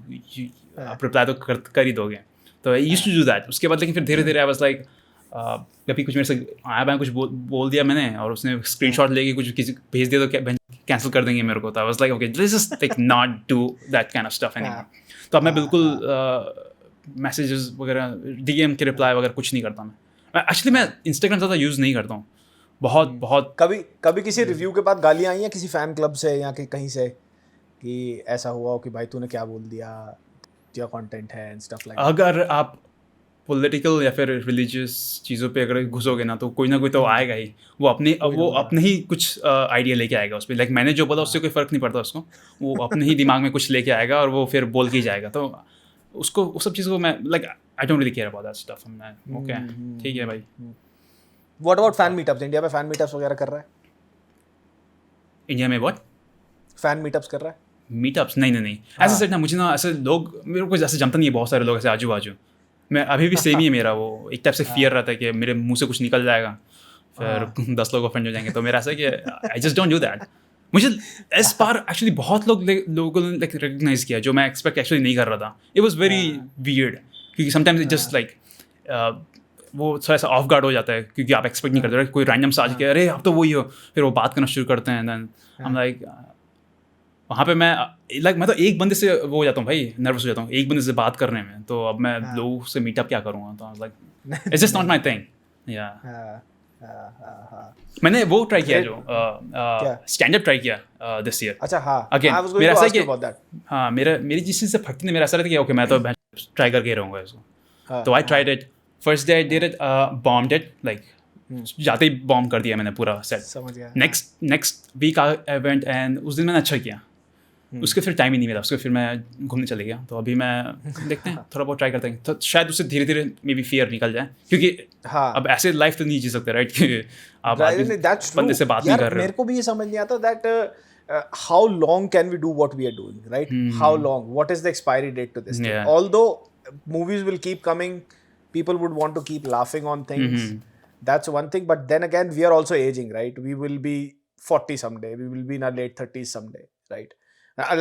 रिप्लाई तो कर ही दोगे। तो I used to do that. उसके बाद लेकिन फिर धीरे धीरे आई वाज लाइक, कभी कुछ मेरे से आया मैं कुछ बोल दिया मैंने, और उसने स्क्रीनशॉट लेके कुछ किसी भेज दिया तो कैंसिल कर देंगे मेरे को। तो आई was like okay, let's just like not do that kind of stuff anymore. तो अब मैं बिल्कुल मैसेजेस वगैरह, डीएम के रिप्लाई वगैरह कुछ नहीं करता मैं। एक्चुअली मैं इंस्टाग्राम ज़्यादा यूज़ नहीं करता हूँ, बहुत। कभी किसी रिव्यू के बाद गालियाँ आई हैं किसी फैन क्लब से या कहीं से कि ऐसा हुआ हो कि भाई तूने क्या बोल दिया, क्या कंटेंट है एंड स्टफ लाइक? अगर आप पॉलिटिकल या फिर रिलीजियस चीज़ों पे अगर घुसोगे ना तो कोई ना कोई तो आएगा ही, वो अपने ही कुछ आइडिया लेके आएगा उस पर। लाइक मैंने जो बोला उससे कोई फ़र्क नहीं पड़ता उसको, वो अपने ही दिमाग में कुछ लेके आएगा और वो फिर बोल के ही जाएगा। तो उसको उस सब चीज़ को मैं like I don't really care about that stuff. मैं ओके ठीक है भाई। What about fan meetups? India में फैन मीटअप्स वगैरह कर रहा है? इंडिया में व्हाट फैन मीटअप्स कर रहा है? मीटअप्स? नहीं ऐसे सेट ना, मुझे ना ऐसे लोग, मेरे को जैसे जमता नहीं है बहुत सारे लोग ऐसे आजू बाजू। मैं अभी भी सेम ही है मेरा, वो एक टाइप से फियर रहता है कि मेरे मुंह से कुछ निकल जाएगा, फिर 10 लोग ऑफेंड हो जाएंगे। तो मेरा ऐसा है कि I just don't do that. मुझे इस बार एक्चुअली बहुत लोगों ने लाइक रिकग्नाइज किया जो मैं एक्सपेक्ट एक्चुअली नहीं कर रहा था। इट वाज वेरी वियर्ड, क्योंकि समटाइम्स इट जस्ट लाइक वो थोड़ा सा ऑफ गार्ड हो जाता है, क्योंकि आप एक्सपेक्ट नहीं करते। कोई रैंडम सा आज के अरे अब तो वही हो, फिर वो बात करना शुरू करते हैं। देन आई एम लाइक, वहाँ पे मैं तो एक बंदे से वो हो जाता हूँ भाई, नर्वस हो जाता हूँ एक बंदे से बात करने में। तो अब मैं लोगों से मीटअप क्या करूँगा? तो like it's just not my thing. या मैंने वो ट्राई किया जो स्टैंड अप ट्राई किया दिस ईयर। अच्छा हाँ, अगेन I was going मेरा to ऐसा ask है you about कि that. हाँ मेरी जिस चीज़ से फटती नहीं, मेरा ऐसा रहता है कि ओके मैं तो ट्राई करके ही रहूँगा इसको। तो I tried it. First day I did it, bombed it, like जाते ही बॉम्ब कर दिया मैंने पूरा सेट। समझ गया। Next week I went and उस दिन मैंने अच्छा किया। उसके फिर टाइम ही नहीं मिला, उसके फिर मैं घूमने चले गया। तो अभी मैं देखते हैं थोड़ा बहुत ट्राई करते हैं, तो शायद उससे धीरे धीरे मे बी फियर निकल जाए, क्योंकि अब ऐसे लाइफ तो नहीं जी सकते राइट कि आप बंदे से बात नहीं कर रहे हो। मेरे को भी ये समझ नहीं आता that how long can we do what we are doing, right? How long, what is the expiry date to this? Although movies will keep coming, people would want to keep laughing on things. That's one thing, but then again we are also aging, right? We will be 40 someday, we will be in our late 30s someday, right?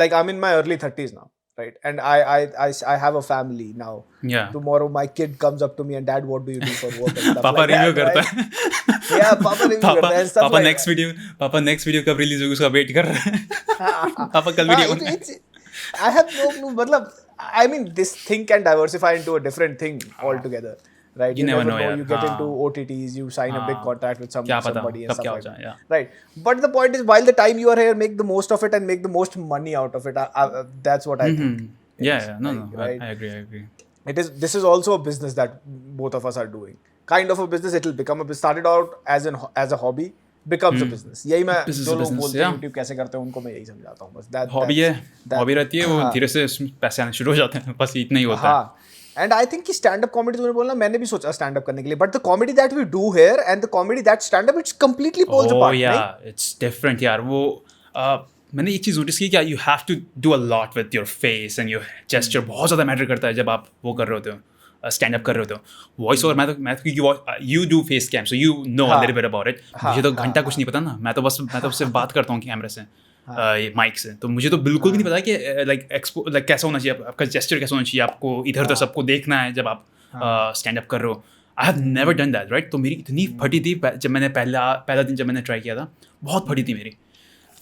Like I'm in my early 30s now, right? And I have a family now. Yeah. Tomorrow my kid comes up to me and dad, what do you do for work and stuff पापा like review that, करता right? है। Yeah, पापा review करता है stuff पापा like next video कब release होगी उसका वेट कर रहे हैं। पापा कल video I have no clue. मतलब, I mean, this thing can diversify into a different thing altogether, right? You never know, You get into OTTs, you sign a big contract with somebody and stuff like that. Yeah. Right. But the point is, while the time you are here, make the most of it and make the most money out of it. That's what I think. Yeah. No. Right? I agree. This is also a business that both of us are doing. Kind of a business. It will become a business. Started out as a hobby. becomes a business. यही मैं Business जो is लोग business, बोलते हैं yeah. YouTube कैसे करते हैं उनको मैं यही समझाता हूँ बस हॉबी है, हॉबी रहती है, वो हाँ। धीरे से उसमें पैसे आने शुरू हो जाते हैं, बस इतना ही होता है. हाँ एंड आई थिंक कि स्टैंड अप कॉमेडी तूने बोला मैंने भी सोचा स्टैंड अप करने के लिए but the comedy that we do here and the comedy that stand up it's completely poles apart yeah, it's different यार. वो मैंने एक चीज़ नोटिस की कि you have to do a lot with your face and your gesture. बहुत ज़्यादा matter करता है जब आप वो कर रहे होते हो, स्टैंड अप कर रहे होते हो. वॉइस ओवर मैं तो क्योंकि you do face cam so you know a little bit about it. मुझे तो घंटा कुछ नहीं पता ना, मैं तो सिर्फ बात करता हूँ कैमरे से, माइक से. तो मुझे तो बिल्कुल भी नहीं पता कि लाइक कैसा होना चाहिए आपका जेस्चर, कैसा होना चाहिए आपको, इधर उधर सबको देखना है जब आप स्टैंड अप कर रहे हो. I have never done that right. तो मेरी इतनी फटी थी जब मैंने पहला दिन जब मैंने ट्राई किया था, बहुत फटी थी मेरी.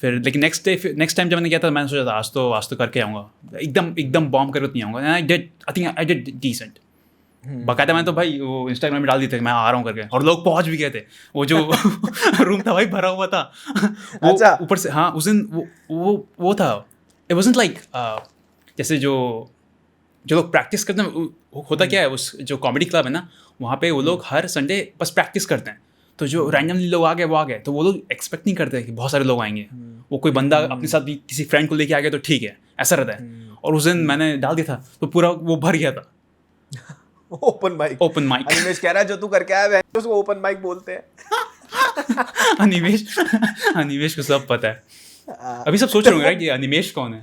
फिर लेकिन नेक्स्ट टाइम जब मैंने किया था मैंने सोचा था आज तो करके आऊँगा, एकदम बॉम्ब करके नहीं आऊँगा. I did decent. बकायदा मैंने तो भाई वो इंस्टाग्राम में डाल दिए थे मैं आ रहा हूँ करके, और लोग पहुँच भी गए थे. वो जो रूम था भाई भरा हुआ था. वो अच्छा. ऊपर से हाँ उस दिन वो था. इट वाजंट लाइक जैसे जो लोग प्रैक्टिस करते हैं, होता क्या है उस जो कॉमेडी क्लब है ना, वहाँ पे वो लोग हर संडे बस प्रैक्टिस करते हैं. तो जो रैंडमली लोग आ गए तो वो लोग एक्सपेक्ट नहीं करते कि बहुत सारे लोग आएंगे. वो कोई बंदा अपने साथ भी किसी फ्रेंड को लेके आ गया तो ठीक है, ऐसा रहता है. और उस दिन मैंने डाल दिया था तो पूरा वो भर गया था. ओपन माइक अनिमेश कह रहा है जो तू करके आया है उसको ओपन माइक बोलते हैं. अनिमेश को सब पता है. अभी सब सोच रहे होंगे राइट ये अनिमेश कौन है.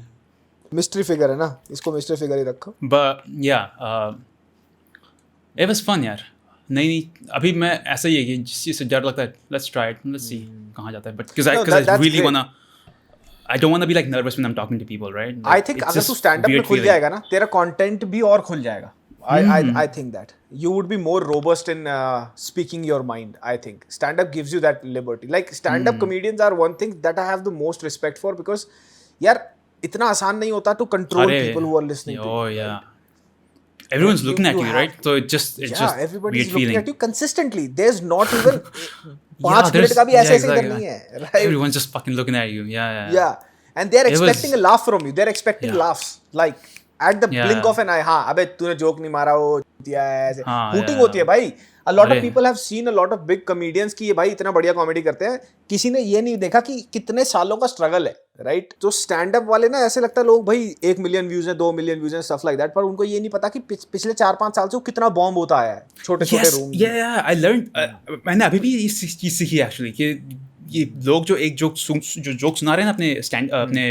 मिस्ट्री फिगर है ना, इसको मिस्ट्री फिगर ही रखो. बट या इट वाज फन यार. नहीं अभी मैं ऐसा ही है कि जिस चीज़ से डर लगता है let's try it, let's see कहाँ जाता है. But because I really wanna, I don't want to be like nervous when I am talking to people right. I think अगर तू स्टैंड अप में खुल जाएगा ना तेरा कंटेंट भी और खुल जाएगा. I think that you would be more robust in speaking your mind. I think stand-up gives you that liberty. Like stand-up comedians are one thing that I have the most respect for because यार इतना आसान नहीं होता to control people who are listening to you. Oh yeah. Everyone's looking at you, right? So it's just everybody's weird looking feeling. at you consistently. There's not even 5 minute का भी ऐसे इधर नहीं है, right? Everyone's just fucking looking at you. Yeah. And they're expecting a laugh from you. They're expecting laughs. Like at the blink of an eye. हाँ अबे तूने joke नहीं मारा वो दिया है ऐसे हूटिंग होती है भाई. A lot of people have seen a lot of big comedians कि ये भाई इतना बढ़िया कॉमेडी करते हैं, किसी ने ये नहीं देखा कि कितने सालों का स्ट्रगल है राइट. तो स्टैंड अप वाले ना ऐसे लगता है लोग भाई 1 मिलियन व्यूज हैं 2 मिलियन व्यूज हैं स्टफ लाइक दैट, पर उनको ये नहीं पता कि पिछले 4-5 साल से वो कितना बॉम्ब होता आया है छोटे छोटे रूम. आई लर्न मैंने अभी भी इस चीज़ सीखी एक्चुअली कि ये लोग जो एक जोक सुना रहे हैं ना अपने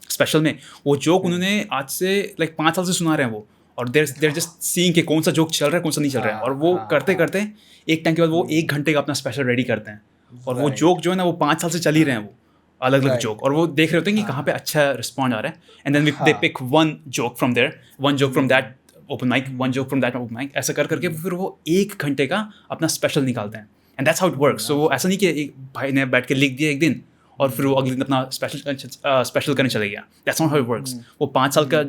स्पेशल में, वो जोक उन्होंने आज से लाइक 5 साल से सुना रहे हैं वो, और देर जस्ट सीइंग कि कौन सा जोक चल रहा है कौन सा नहीं चल रहा है. और वो करते करते एक टाइम के बाद वो 1 घंटे का अपना स्पेशल रेडी करते हैं, और वो जोक जो है ना वो 5 साल से चल ही रहे हैं वो अलग अलग जोक, और वो देख रहे होते हैं कि कहाँ पे अच्छा रिस्पॉन्ड आ रहा है. And then they pick one joke from there, one joke from that open mic, one joke from that open mic, ऐसा करके फिर वो 1 घंटे का अपना स्पेशल निकालते हैं. And that's how it works. So वो ऐसा नहीं कि एक भाई ने बैठ के लिख दिया एक दिन और फिर वो अगले दिन अपना स्पेशल करने चले गया. That's not how it works. वो 5 साल का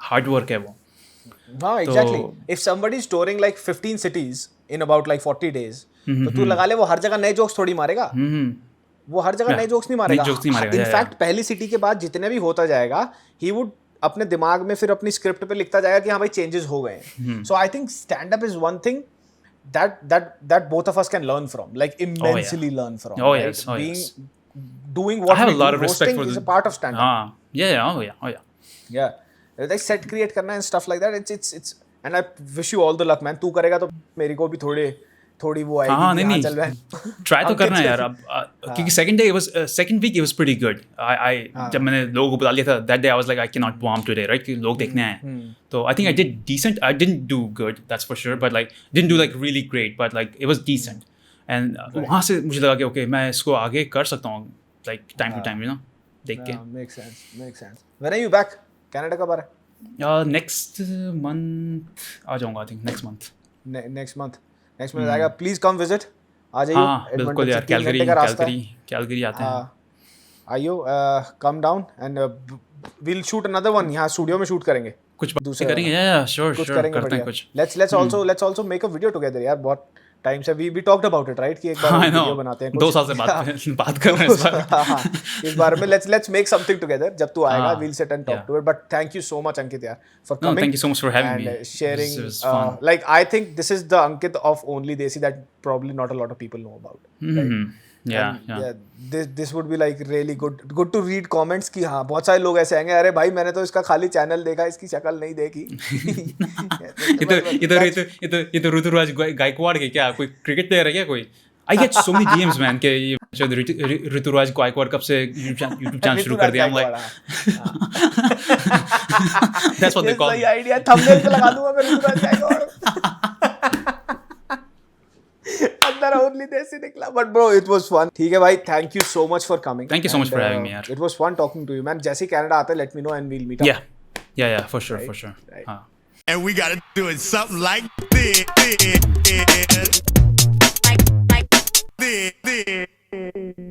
हार्ड वर्क है वो. हाँ exactly. If somebody is touring like 15 cities in about like 40 days, तो तू लगा ले वो हर जगह नए जोक्स थोड़ी मारेगा. वो हर जगह नए जोक्स नहीं मारेगा. इनफैक्ट पहली सिटी के बाद जितने भी होता जाएगा he would अपने दिमाग में फिर अपनी स्क्रिप्ट पे लिखता जाएगा कि हाँ भाई चेंजेस हो गए. So I think stand up is one thing that both of us can learn from, like immensely learn from. Oh yes, oh yes. Doing what I have we a lot do, of respect hosting for is a part of stand up. Yeah. Like set create करना and stuff like that. It's and I wish you all the luck man. तू करेगा तो मेरे को भी थोड़ी वो आएगी. हाँ नहीं ट्राई तो करना है यार. अब क्योंकि second week it was pretty good. जब मैंने लोगों को बुला लिया था that day I was like I cannot bomb today right, कि लोग देखने आए. तो I think I did decent. I didn't do good, that's for sure, but like didn't do like really great, but like it was decent. And वहाँ से मुझे लगा कि okay मैं इसको आगे कर सकता हूँ like time to time, you know, देख के. Makes sense. When are you back? Canada कब आ रहा है? Next month आ जाऊँगा. I think next month. Next month आएगा. Please come visit. आ जाइए. हाँ बिल्कुल यार. कैलगरी आते हैं. आइयो. Come down and we'll shoot another one. यहाँ स्टूडियो में शूट करेंगे. कुछ दूसरे करेंगे. Yeah, sure. करते हैं कुछ. Let's also make a video together यार. बहुत टाइम से we talked about it right कि एक बार वीडियो बनाते हैं. 2 साल से बात कर रहे हैं इस बारे में. let's make something together. जब तू आएगा we'll sit and talk to it. But thank you so much Ankit यार for coming. Thank you so much for having me. And sharing. Like I think this is the Ankit of Only Desi that probably not a lot of people know about. Right? This would be like really good to read comments कि हाँ बहुत सारे लोग ऐसे आएंगे, अरे भाई मैंने तो इसका खाली चैनल देखा, इसकी शक्ल नहीं देखी. ये तो ऋतुराज गायकवाड़ के क्या कोई क्रिकेट प्लेयर है क्या कोई? I get so many DMs man कि ये ऋतुराज गायकवाड़ कब से YouTube चैनल शुरू कर दिया. I'm like that's what they call me. सही आइडिया, थंबनेल पे लगा दूंगा मैं ऋतुराज गायकवाड़. अंदर only देसी निकला. But bro, it was fun. ठीक है भाई, thank you so much for coming. Thank you so much for having me यार. It was fun talking to you man. जैसे ही कनाडा आता है let me know and we'll meet up. Yeah, for sure, for sure. Right. हाँ. And we gotta do it something like this.